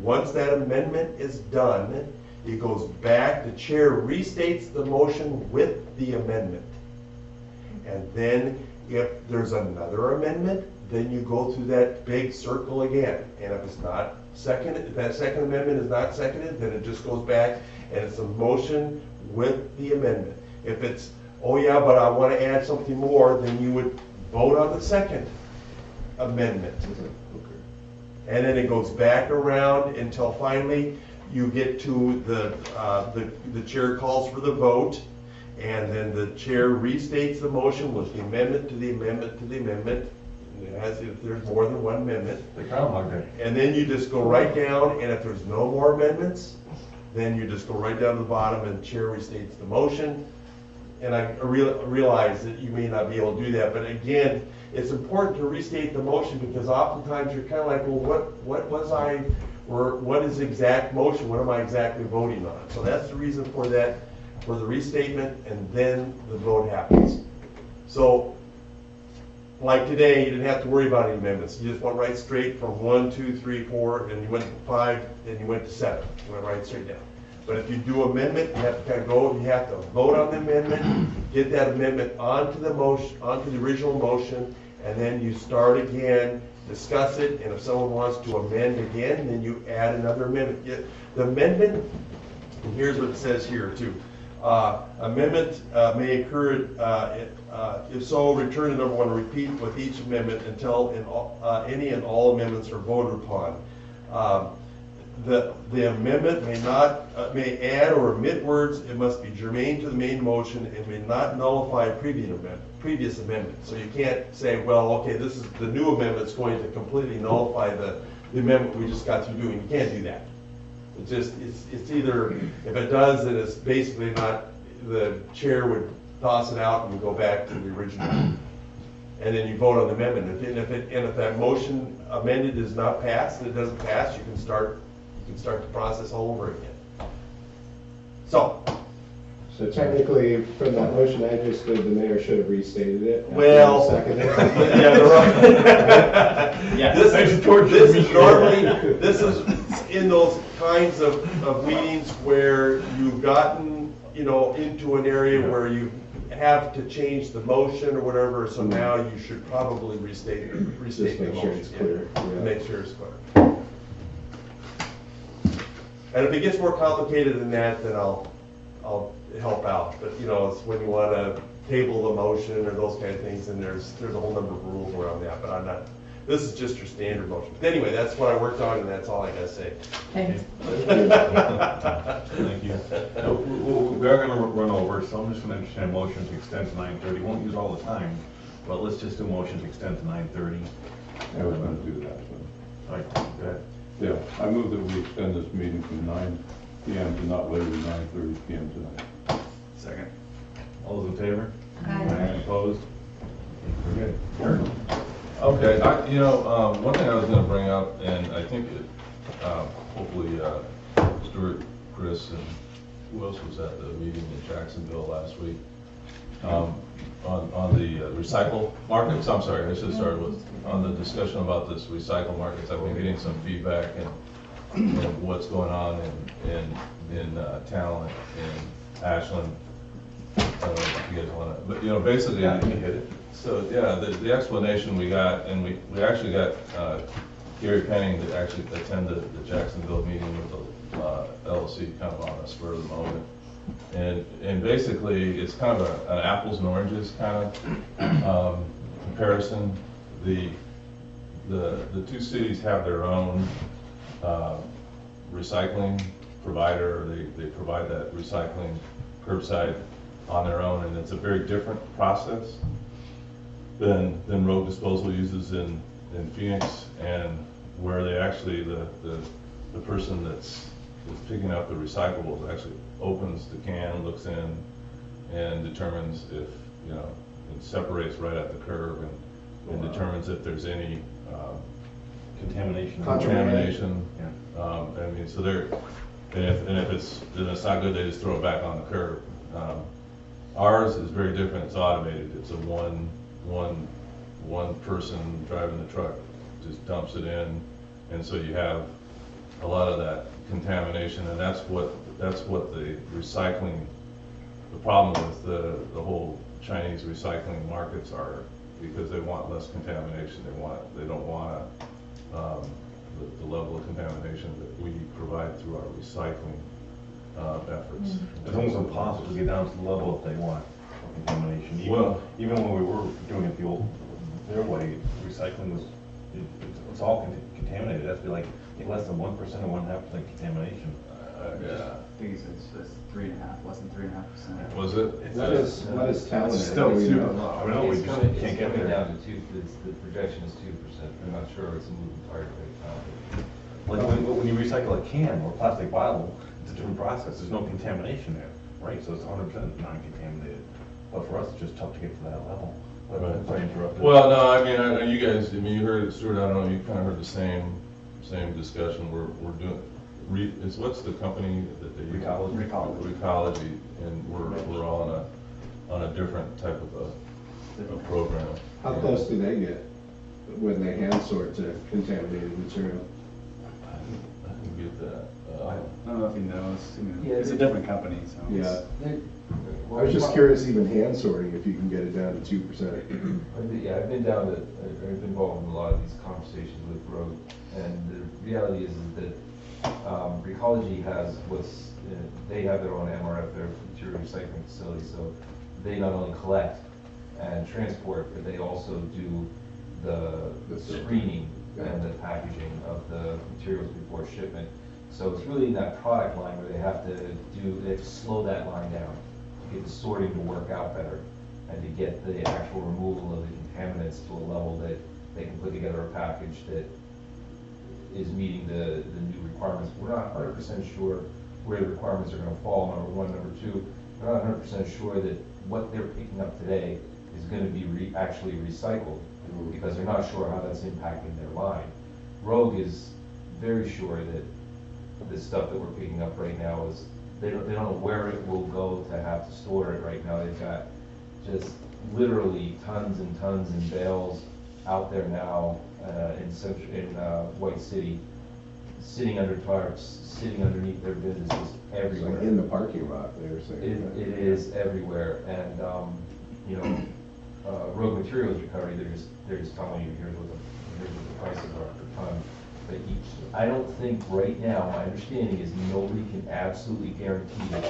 Once that amendment is done, it goes back, the chair restates the motion with the amendment. And then if there's another amendment, then you go through that big circle again. And if it's not seconded, if that second amendment is not seconded, then it just goes back and it's a motion with the amendment. If it's, oh yeah, but I want to add something more, then you would vote on the second amendment. And then it goes back around until finally you get to the chair calls for the vote, and then the chair restates the motion with the amendment to the amendment to the amendment, as if there's more than one amendment. And then you just go right down, and if there's no more amendments, then you just go right down to the bottom and the chair restates the motion. And I realize that you may not be able to do that, but again, it's important to restate the motion because oftentimes you're kind of like, well, what is the exact motion? What am I exactly voting on? So that's the reason for that, for the restatement, and then the vote happens. So, like today, you didn't have to worry about any amendments. You just went right straight from 1, 2, 3, 4, and you went to 5, then you went to 7. You went right straight down. But if you do amendment, you have to kind of go, you have to vote on the amendment, get that amendment onto the motion, onto the original motion, and then you start again, discuss it, and if someone wants to amend again, then you add another amendment. The amendment, and here's what it says here too. Amendment may occur, if so, return to number 1, repeat with each amendment until any and all amendments are voted upon. The amendment may add or omit words. It must be germane to the main motion and may not nullify a previous amendment. So you can't say, well, okay, this is the new amendment's going to completely nullify the amendment we just got through doing. You can't do that. It's either, if it does, then it's basically not, the chair would toss it out and we go back to the original. And then you vote on the amendment. And if that motion amended is not passed, and it doesn't pass, you can start the process all over again. So technically, from that motion I just did, the mayor should have restated it. Well, yeah, right. Yeah, this is in those kinds of meetings where you've gotten, into an area where have to change the motion or whatever, so now you should probably restate the make sure motion. it's clear, Yeah, yeah. Make sure it's clear. And if it gets more complicated than that, then I'll help out. But, you know, it's when you want to table the motion or those kind of things, and there's a whole number of rules around that, but I'm not, this is just your standard motion. But anyway, that's what I worked on, and that's all I gotta say. Thanks. Thank you. We are gonna run over, so I'm just gonna entertain a motion to extend to 9:30. Won't use all the time, but let's just do a motion to extend to 9:30. I was gonna do that, so. All right, go ahead. Yeah, I move that we extend this meeting from 9 PM to not later than 9:30 PM tonight. Second. All those in favor? Aye. Opposed? We're good. Eric? Okay, one thing I was gonna bring up, and I think hopefully Stuart, Chris, and who else was at the meeting in Jacksonville last week? On the recycle markets, I'm sorry, I should start with, on the discussion about this recycle markets, I've been getting some feedback and what's going on in Talent, in Ashland. I don't know if you guys wanna, but basically. Yeah, you can hit it. So, yeah, the explanation we got, and we actually got Gary Penning to actually attend the Jacksonville meeting with the LLC kind of on a spur of the moment. And basically, it's kind of an apples and oranges kind of comparison. The two cities have their own recycling provider. They provide that recycling curbside on their own, and it's a very different process than Rogue Disposal uses in Phoenix, and where they actually, the person that's picking up the recyclables actually opens the can, looks in, and determines if, it separates right at the curb and determines if there's any Contamination. I mean, so they're, and if it's not good, they just throw it back on the curb. Ours is very different. It's automated. It's a one person driving the truck just dumps it in, and so you have a lot of that contamination, and that's what the recycling, the problem with the whole Chinese recycling markets are, because they want less contamination. They don't want the level of contamination that we provide through our recycling efforts. It's almost impossible to get down to the level that they want of contamination. Even when we were doing it their way, recycling was, it's all contaminated. It has to be like less than 1% or 1.5% contamination. Yeah. I think it's 3.5, less than 3.5%. Was it? What is Talent? It's still super low. I know, we just It's can't get coming there. down to the projection is 2%. I'm not sure it's a moving target right now. Like when you recycle a can or a plastic bottle, it's a different process. There's no contamination there, right? So it's 100% non-contaminated. But for us, it's just tough to get to that level. Right. Sorry to interrupt. Well, no, I mean, you guys, you heard it, Stuart, I don't know, you kind of heard the same discussion. We're doing, what's the company that they use? Recology, and we're all on a different type of a program. How close do they get when they hand sort to contaminated material? I can get that. I don't know if you know, Yeah, it's a different company, so. Yeah. I was just curious, even hand sorting, if you can get it down to 2%. Yeah, I've been I've been involved in a lot of these conversations with Rogue, and the reality is that Recology has they have their own MRF, their material recycling facility, so they not only collect and transport, but they also do the screening and the packaging of the materials before shipment. So it's really in that product line where they have to slow that line down to get the sorting to work out better and to get the actual removal of the contaminants to a level that they can put together a package that is meeting the new requirements. We're not 100% sure where the requirements are going to fall, number one. Number two, we're not 100% sure that what they're picking up today is going to be actually recycled, because they're not sure how that's impacting their line. Rogue is very sure that the stuff that we're picking up right now is, they don't know where it will go to have to store it right now. They've got just literally tons and tons in bales out there now in White City, sitting under tarps, sitting underneath their businesses It's everywhere. like in the parking lot, they were saying. It is everywhere, and, you know, road materials recovery, they're just telling you, here's what the prices are per ton. But I don't think right now, my understanding is nobody can absolutely guarantee that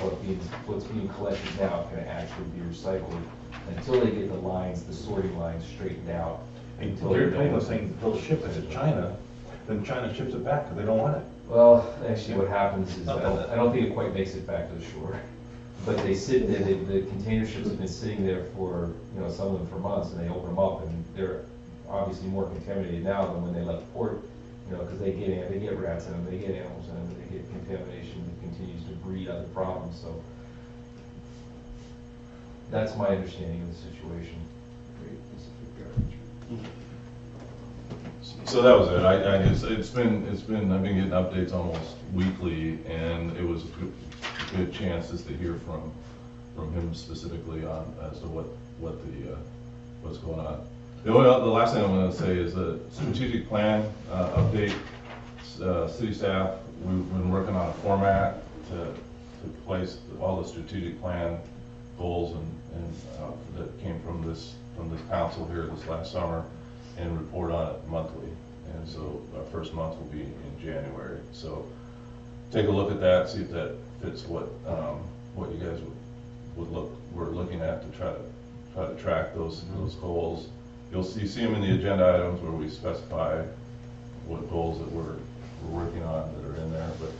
what's being collected now can actually be recycled until they get the lines, the sorting lines straightened out. Until they're paying us saying they'll ship it to China, then China ships it back because they don't want it. Well, actually what happens is, I don't think it quite makes it back to the shore. But they sit there, the container ships have been sitting there for, you know, some of them for months, and they open them up, and they're obviously more contaminated now than when they left port, you know, because they get rats in them, they get animals in them, they get contamination that continues to breed other problems, so. That's my understanding of the situation. So that was it. I guess it's been, I've been getting updates almost weekly, and it was a good chances to hear from him specifically on, as to what's going on. The last thing I'm gonna say is the strategic plan, update, city staff, we've been working on a format to place all the strategic plan goals and that came from this council here this last summer, and report on it monthly. And so our first month will be in January. So take a look at that, see if that fits what you guys we're looking at to try to track those goals. You see them in the agenda items where we specify what goals that we're working on that are in there, but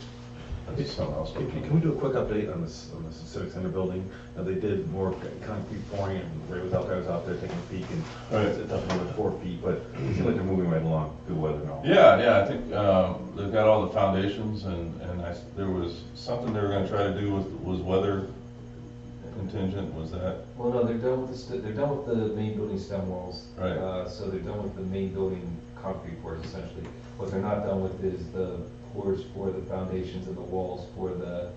that's something else. Can we do a quick update on this Civic Center building? They did more concrete pouring, and Ray was out there taking a peek, and it's up another 4 feet, but it seems like they're moving right along, good weather now. Yeah, I think they've got all the foundations, and there was something they were going to try to do was weather contingent. Was that? Well, no, they're done with the main building stem walls. Right. So they're done with the main building concrete pours essentially. What they're not done with is the pours for the foundations and the walls for the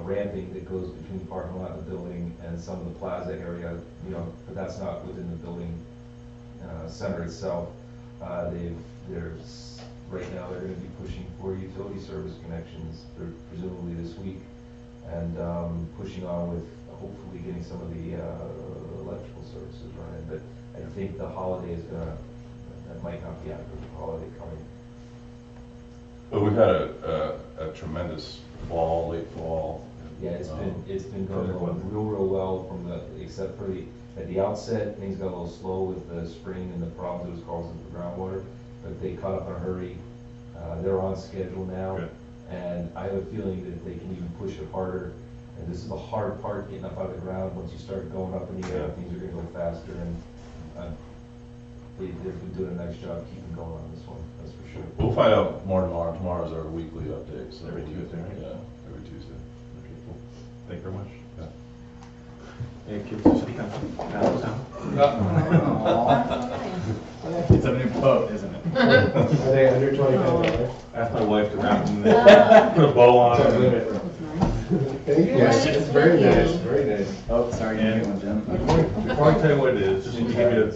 ramping that goes between the parking lot and the building and some of the plaza area, you know, but that's not within the building center itself. Right now they're going to be pushing for utility service connections, presumably this week, and pushing on with hopefully getting some of the electrical services running. But I think the holiday is that might not be after the holiday coming. But we've had a tremendous fall, late fall. Yeah, it's been going real well except for at the outset, things got a little slow with the spring and the problems it was causing for groundwater, but they caught up in a hurry. They're on schedule now. Good. And I have a feeling that they can even push it harder. And this is the hard part, getting up out of the ground. Once you start going up in the air, things are gonna go faster, and they've been doing a nice job keeping going on this one, that's for sure. We'll find out more tomorrow. Tomorrow's our weekly update. So Every Tuesday, right? Yeah, every Tuesday. Okay, cool. Thank you very much. Yeah. Hey, kids, to speak on Paddle Town. It's a new boat, isn't it? Are they under $25? Ask my wife to wrap them in there, put a bow on them. Thank you, it's very nice, very nice. Oh, sorry, you And get one, Jim. Before I tell you what it is, just to give you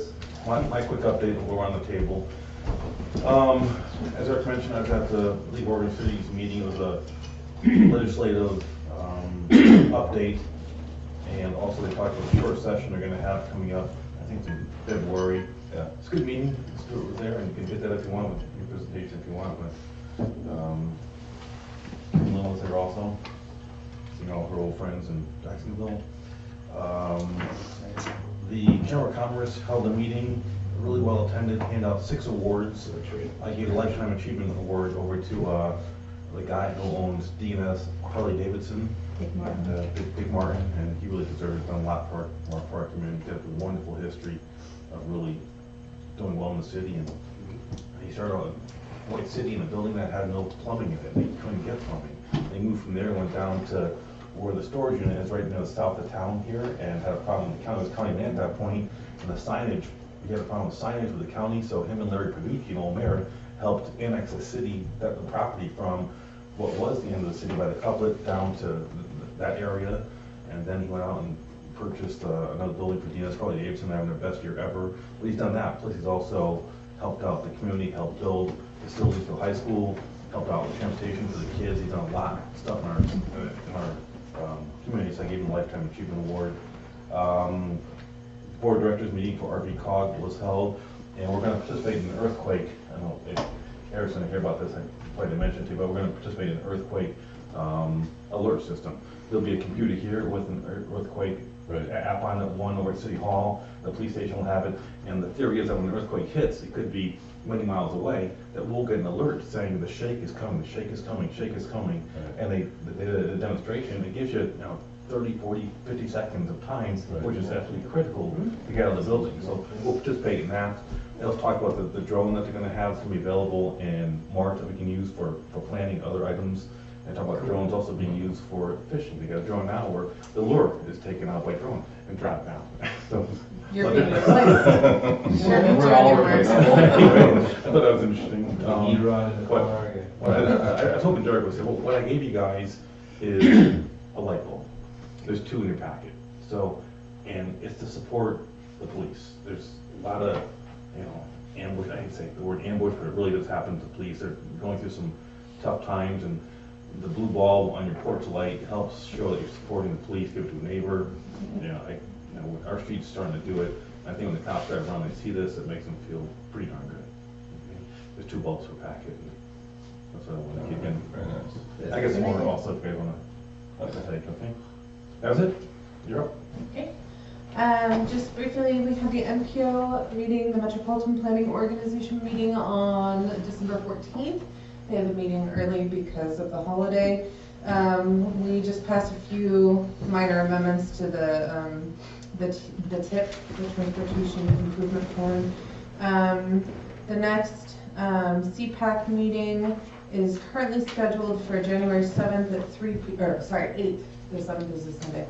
my quick update of what's on the table. As Eric mentioned, I was at the League of Oregon Cities meeting. It was a legislative update, and also they talked about a short session they're going to have coming up, I think it's in February. Yeah. It's a good meeting. Stuart was there, and you can get that if you want with your presentation if you want. But Lynn was there also, seeing all her old friends in Jacksonville. The Chamber of Commerce held a meeting, really well attended, handed out 6 awards. I gave a Lifetime Achievement Award over to the guy who owns D&S Harley Davidson. Dick Martin. And, Dick Martin, and he really deserves it. Done a lot for our community. He's got a wonderful history of really doing well in the city. And he started out in White City in a building that had no plumbing in it. They couldn't get plumbing. They moved from there and went down to where the storage unit is right near the south of town here, and had a problem. The county was county man at that point, and the signage, we had a problem with signage with the county, so him and Larry Paducci, old mayor, helped annex the city, the property from what was the end of the city by the couplet down to that area, and then he went out and purchased another building for D&S Harley Davidson. They're having their best year ever. But he's done that, plus he's also helped out the community, helped build facilities for high school, helped out with transportation for the kids. He's done a lot of stuff in our community, so I gave him a Lifetime Achievement Award. Board of Directors meeting for RV-COG was held, and we're going to participate in an earthquake. I don't know if Eric's going to hear about this, I probably didn't mention it too, but we're going to participate in an earthquake alert system. There'll be a computer here with an earthquake app on it, one over at City Hall. The police station will have it, and the theory is that when an earthquake hits, it could be many miles away, that we'll get an alert saying the shake is coming, the shake is coming, shake is coming. And they did a demonstration. It gives you, 30, 40, 50 seconds of time, which is absolutely critical to get out of the building. So we'll participate in that. Let's talk about the drone that they're going to have. It's going to be available in March that we can use for planning other items. And talk about drones also being used for fishing. They got a drone now where the lure is taken out by drone and dropped down. So You're being replaced. Sure, we're all replaced. Anyway, I thought that was interesting. I was hoping Derek would say, well, what I gave you guys is a light bulb. There's 2 in your packet. So, and it's to support the police. There's a lot of, ambush. I hate to say the word ambush, but it really does happen to police. They're going through some tough times, and the blue ball on your porch light helps show that you're supporting the police. Give it to a neighbor. Our street's starting to do it. I think when the cops drive around, they see this, it makes them feel pretty darn good. Okay. There's 2 bulbs per packet. And that's what I want to keep in. Very nice. I guess more also if you guys want to take. Okay. That was it. You're up. Okay. Just briefly, we had the MPO meeting, the Metropolitan Planning Organization meeting on December 14th. They had the meeting early because of the holiday. We just passed a few minor amendments to the TIP, the Transportation Improvement Plan. The next CPAC meeting is currently scheduled for January 7th at 8th. The 7th is a Sunday.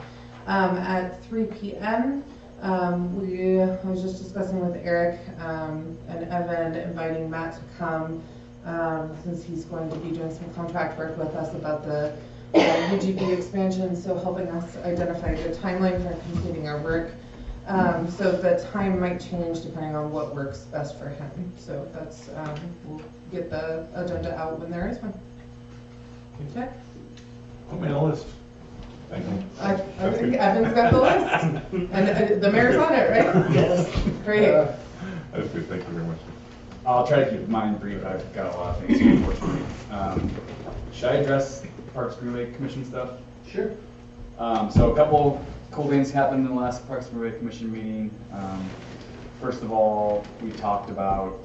At 3 p.m. I was just discussing with Eric and Evan, inviting Matt to come since he's going to be doing some contract work with us about the UGB expansion, so helping us identify the timeline for completing our work. So the time might change depending on what works best for him. So that's, we'll get the agenda out when there is one. Okay. Put me on the list. Thank you. I think Evan's got the list. And the mayor's on it, right? Yes. Great. That's good. Thank you very much. I'll try to keep mine brief. I've got a lot of things, unfortunately. Should I address Parks Greenway Commission stuff? Sure. So a couple cool things happened in the last Parks Greenway Commission meeting. First of all, we talked about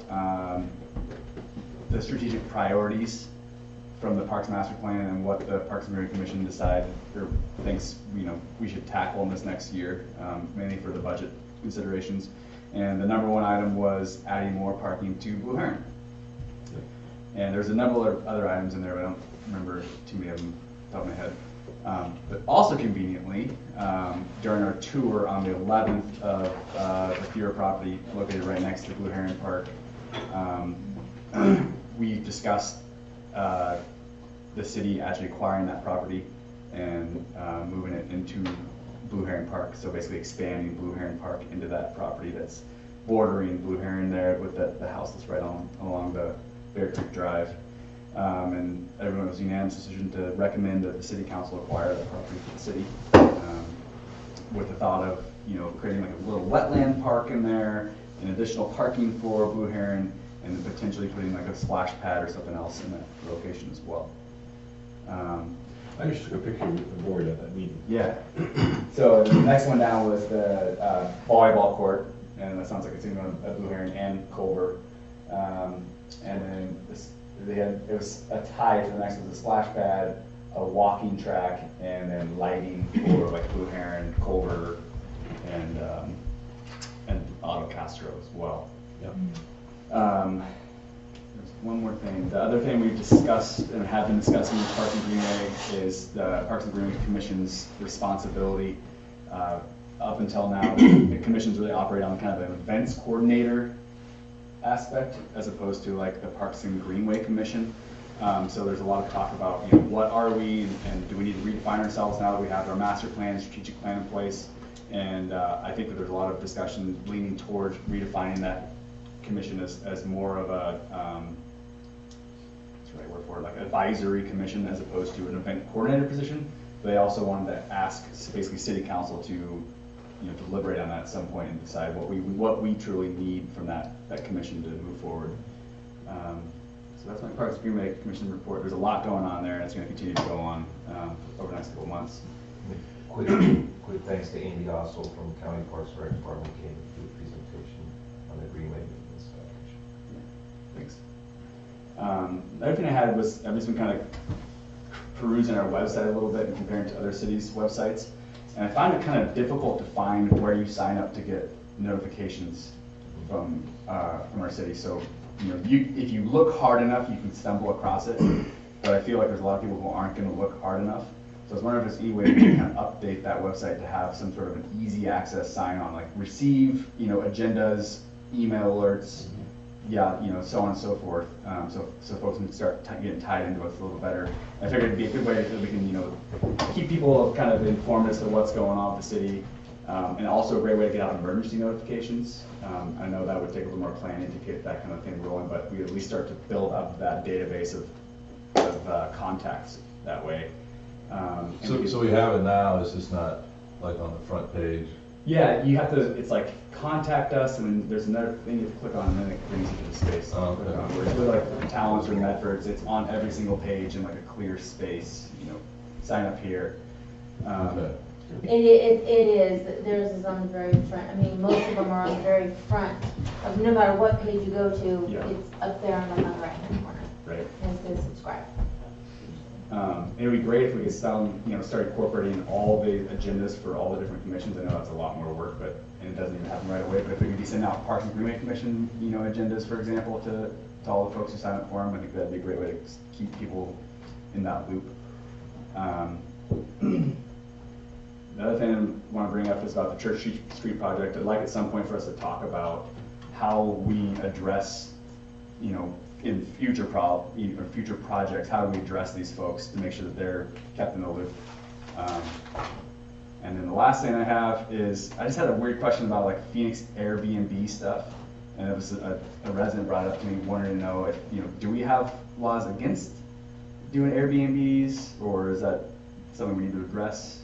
the strategic priorities from the Parks Master Plan and what the Parks and Greenway Commission decided or thinks we should tackle in this next year, mainly for the budget considerations. And the number 1 item was adding more parking to Blue Heron. And there's a number of other items in there, but I don't remember too many of them off the top of my head. But also conveniently, during our tour on the 11th of the Fiera property located right next to Blue Heron Park, we discussed the city actually acquiring that property and moving it into Blue Heron Park. So basically expanding Blue Heron Park into that property that's bordering Blue Heron there with the house that's right along the Bear Creek Drive. And everyone was unanimous decision to recommend that the city council acquire the property for the city, with the thought of creating like a little wetland park in there, and additional parking for Blue Heron, and then potentially putting like a splash pad or something else in that location as well. I just took a picture with the board at that meeting. Yeah. So the next one down was the volleyball court, and that sounds like it's in Blue Heron and Culver. And then it was a tie to the next one, the splash pad, a walking track, and then lighting for like Blue Heron, Culver, and Auto Castro as well. Yep. There's one more thing. The other thing we've discussed and have been discussing with Parks and Greenway is the Parks and Greenway Commission's responsibility. Up until now, the commissions really operate on kind of an events coordinator aspect as opposed to like the Parks and Greenway Commission. So there's a lot of talk about what are we and do we need to redefine ourselves now that we have our master plan, strategic plan in place. And I think that there's a lot of discussion leaning towards redefining that commission as more of a what's the right word for it, like advisory commission as opposed to an event coordinator position. But they also wanted to ask basically city council to, deliberate on that at some point and decide what we truly need from that commission to move forward. So that's my Parks and Greenway Commission report. There's a lot going on there, and it's going to continue to go on over the next couple of months. Quick thanks to Andy Ossel from County Parks and Rec Department, came to do a presentation on the Greenway maintenance package. Thanks. The other thing I had was, I've just been kind of perusing our website a little bit and comparing to other cities' websites, and I find it kind of difficult to find where you sign up to get notifications from our city. So, if you look hard enough, you can stumble across it, but I feel like there's a lot of people who aren't going to look hard enough. So I was wondering if there's any way we can kind of update that website to have some sort of an easy access sign on, like receive, agendas, email alerts, so on and so forth. So folks can start getting tied into us a little better. I figured it'd be a good way that we can, keep people kind of informed as to what's going on with the city. And also a great way to get out emergency notifications. I know that would take a little more planning to get that kind of thing rolling, but we at least start to build up that database of contacts that way. So we have it now, it's just not like on the front page. Yeah, you have to, it's like contact us, and then there's another thing you have to click on, and then it brings you to the space. Oh, Click on, okay. where it's really like Talents or Medfords, it's on every single page in like a clear space, sign up here. Okay. It is, theirs is on the very front. I mean, most of them are on the very front of no matter what page you go to, Yeah. it's up there on the right-hand corner. Right. And it says subscribe. It would be great if we could start incorporating all the agendas for all the different commissions. I know that's a lot more work, and it doesn't even happen right away, but if we could be sending out Parks and Greenway Commission, agendas, for example, to all the folks who sign up for them, I think that'd be a great way to keep people in that loop. The other thing I want to bring up is about the Church Street project. I'd like at some point for us to talk about how we address, in future projects, how do we address these folks to make sure that they're kept in the loop. And then the last thing I have is, I just had a weird question about like Phoenix Airbnb stuff. And it was a resident brought it up to me, wanting to know if, do we have laws against doing Airbnbs, or is that something we need to address?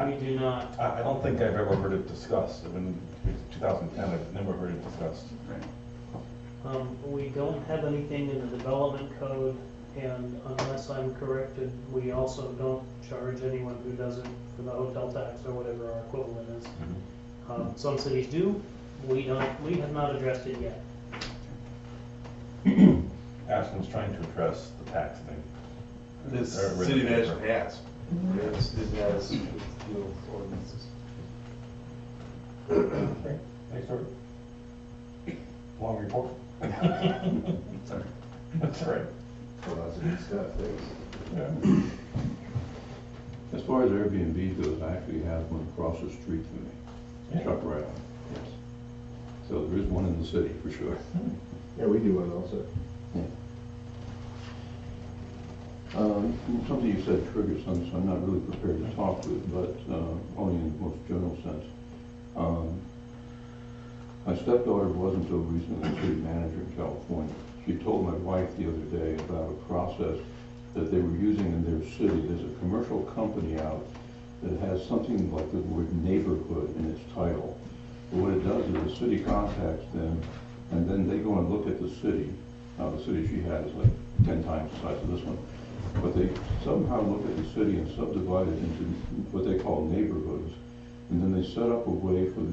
We do not. I don't think I've ever heard it discussed. I mean, it's 2010, I've never heard it discussed. Right. We don't have anything in the development code, and unless I'm corrected, we also don't charge anyone who does it for the hotel tax or whatever our equivalent is. Some cities do. We don't. We have not addressed it yet. Ashland's trying to address the tax thing. This Or city residential. manager has. Yes, it has field ordinances. Okay, thanks, sir. Long report. Sorry. That's all right. Lots of good stuff, thanks. Yeah. As far as Airbnb goes, I actually have one across the street from me, Yeah. Chuck Riley, yes. So there is one in the city, for sure. Yeah, we do one also. Something you said triggers something, so I'm not really prepared to talk to it, but only in the most general sense. My stepdaughter was until recently city manager in California. She told my wife the other day about a process that they were using in their city. There's a commercial company out that has something like the word neighborhood in its title. But what it does is the city contacts them, and then they go and look at the city. Now, the city she had is like 10 times the size of this one. But they somehow look at the city and subdivide it into what they call neighborhoods. And then they set up a way for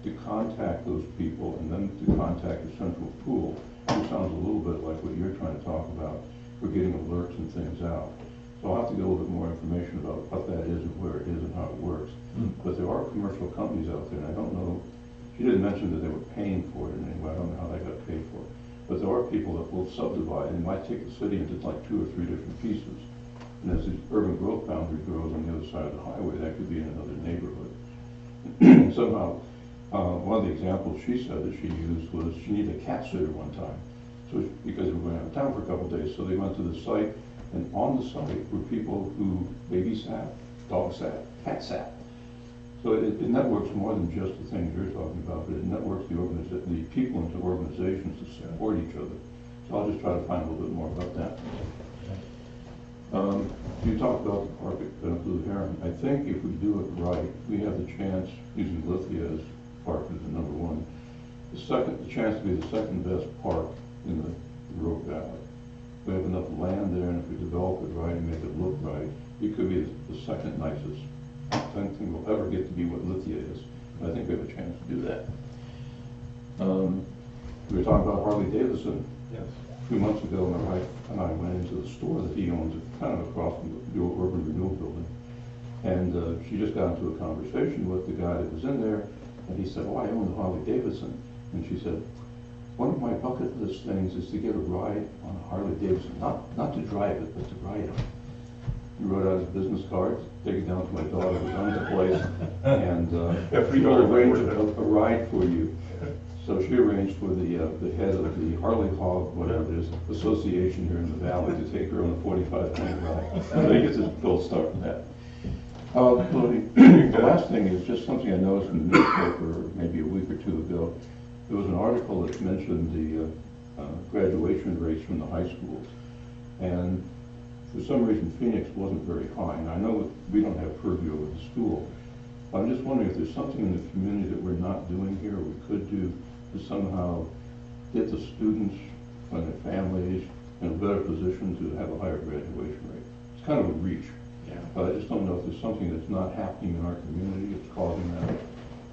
to contact those people and then to contact the central pool, which sounds a little bit like what you're trying to talk about for getting alerts and things out. So I'll have to get a little bit more information about what that is and where it is and how it works. But there are commercial companies out there, and I don't know, she didn't mention that they were paying for it in any way. I don't know how they got paid for it. But there are people that will subdivide and might take the city into like 2 or 3 different pieces. And as the urban growth boundary grows on the other side of the highway, that could be in another neighborhood. Somehow, one of the examples she said that she used was she needed a cat sitter one time. So because we were going out of town for a couple of days, so they went to the site, and on the site were people who baby sat, dog sat, cat sat. So it networks more than just the things you're talking about, but it networks the people into organizations to support each other. So I'll just try to find a little bit more about that. You talked about the park at Blue Heron. I think if we do it right, we have the chance, using Lithia as park as the number one, the chance to be the second best park in the Rogue Valley. We have enough land there, and if we develop it right and make it look right, it could be the second nicest. I don't think we'll ever get to be what Lithia is. I think we have a chance to do that. We were talking about Harley Davidson. Yes. A few months ago, my wife and I went into the store that he owns, kind of across from the old Urban Renewal Building. And she just got into a conversation with the guy that was in there, and he said, "Oh, I own the Harley Davidson." And she said, "One of my bucket list things is to get a ride on a Harley Davidson, not to drive it, but to ride it." He wrote out his business card, take it down to my daughter who runs the place, and she'll arrange a ride for you. So she arranged for the head of the Harley Hog, whatever it is, association here in the valley to take her on a 45-minute ride. So he gets his gold star for that. The last thing is just something I noticed in the newspaper maybe a week or two ago. There was an article that mentioned the graduation rates from the high schools. And for some reason, Phoenix wasn't very high. And I know that we don't have purview over the school. I'm just wondering if there's something in the community that we're not doing here, or we could do to somehow get the students and their families in a better position to have a higher graduation rate. It's kind of a reach. Yeah. But I just don't know if there's something that's not happening in our community that's causing that,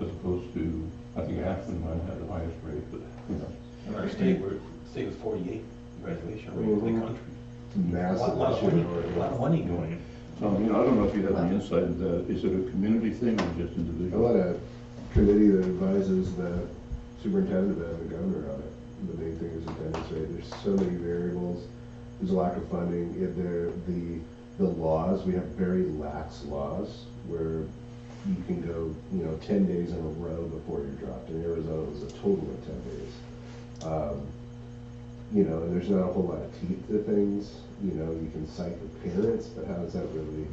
as opposed to, I think Ashland might have the highest rate, but who knows? In our state, the state was 48 graduation rate in the country. Massive. A lot of money going. So, I don't know if you have any insight into that. Is it a community thing or just I individual? want a committee that advises the superintendent and the governor on it. The main thing is attendance rate. There's so many variables. There's a lack of funding. The laws, we have very lax laws where you can go, 10 days in a row before you're dropped. In Arizona, it was a total of 10 days. And there's not a whole lot of teeth to things. You can cite the parents, but how does that really,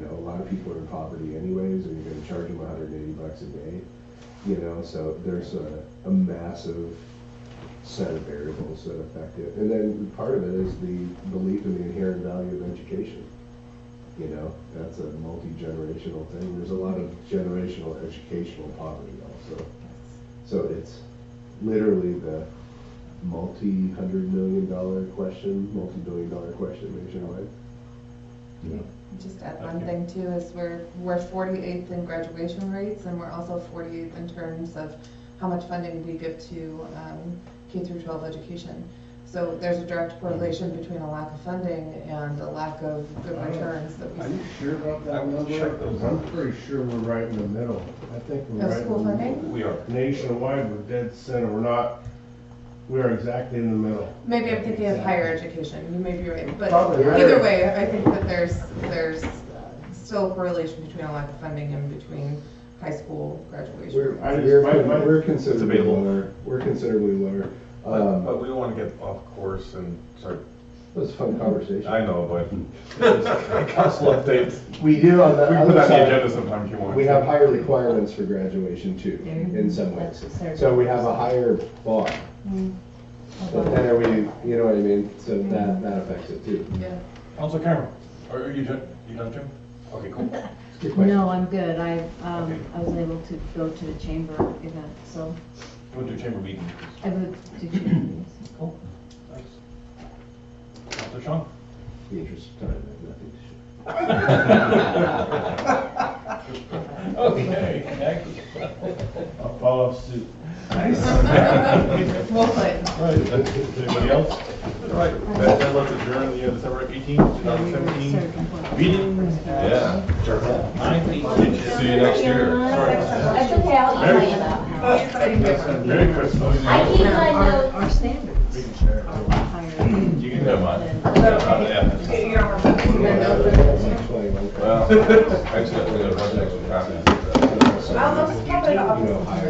a lot of people are in poverty anyways, and you're gonna charge them $180 a day. So there's a massive set of variables that affect it. And then part of it is the belief in the inherent value of education. That's a multi-generational thing. There's a lot of generational educational poverty also. So it's literally the multi-$100 million question, multi-billion-dollar question nationwide. Just add one thing too, is we're 48th in graduation rates, and we're also 48th in terms of how much funding we give to K through 12 education. So there's a direct correlation between a lack of funding and a lack of good returns that we Are see. you sure about that number? I'm pretty sure we're right in the middle. I think we're Of right school in the funding? middle. We are. Nationwide, we're dead center. We are exactly in the middle. Maybe I'm thinking of higher education, you may be right, but Probably either higher. way, I think that there's still a correlation between a lack of funding and between high school graduation. We're considerably debatable. lower. We're considerably lower. But we don't want to get off course and start, It was a fun conversation. I know, but council updates. We do on the We can put other that on the side. agenda sometime if you want. We have higher requirements for graduation too, in some ways. So we have a higher bar. But then are we, you know what I mean? So that affects it too. Yeah. Council Cameron, are you done, Jim? Okay, cool. Good question. No, I'm good. I Okay. was able to go to the chamber event, so You went to a chamber meeting. I would do chamber meetings. Cool. Nice. Councilor Sean? The interest of time, I have nothing to show. Okay, next. I'll follow suit. Well played. Right, anybody else? All right, let's adjourn the December 18th, 2017 meeting at Yeah. 9:08. See you next year. That's okay, I'll email you about how. Merry Christmas. I keep my notes. Our standards are higher. You can have mine. than- Well, actually, I'm gonna run extra copies. I'll just pop it off. Higher.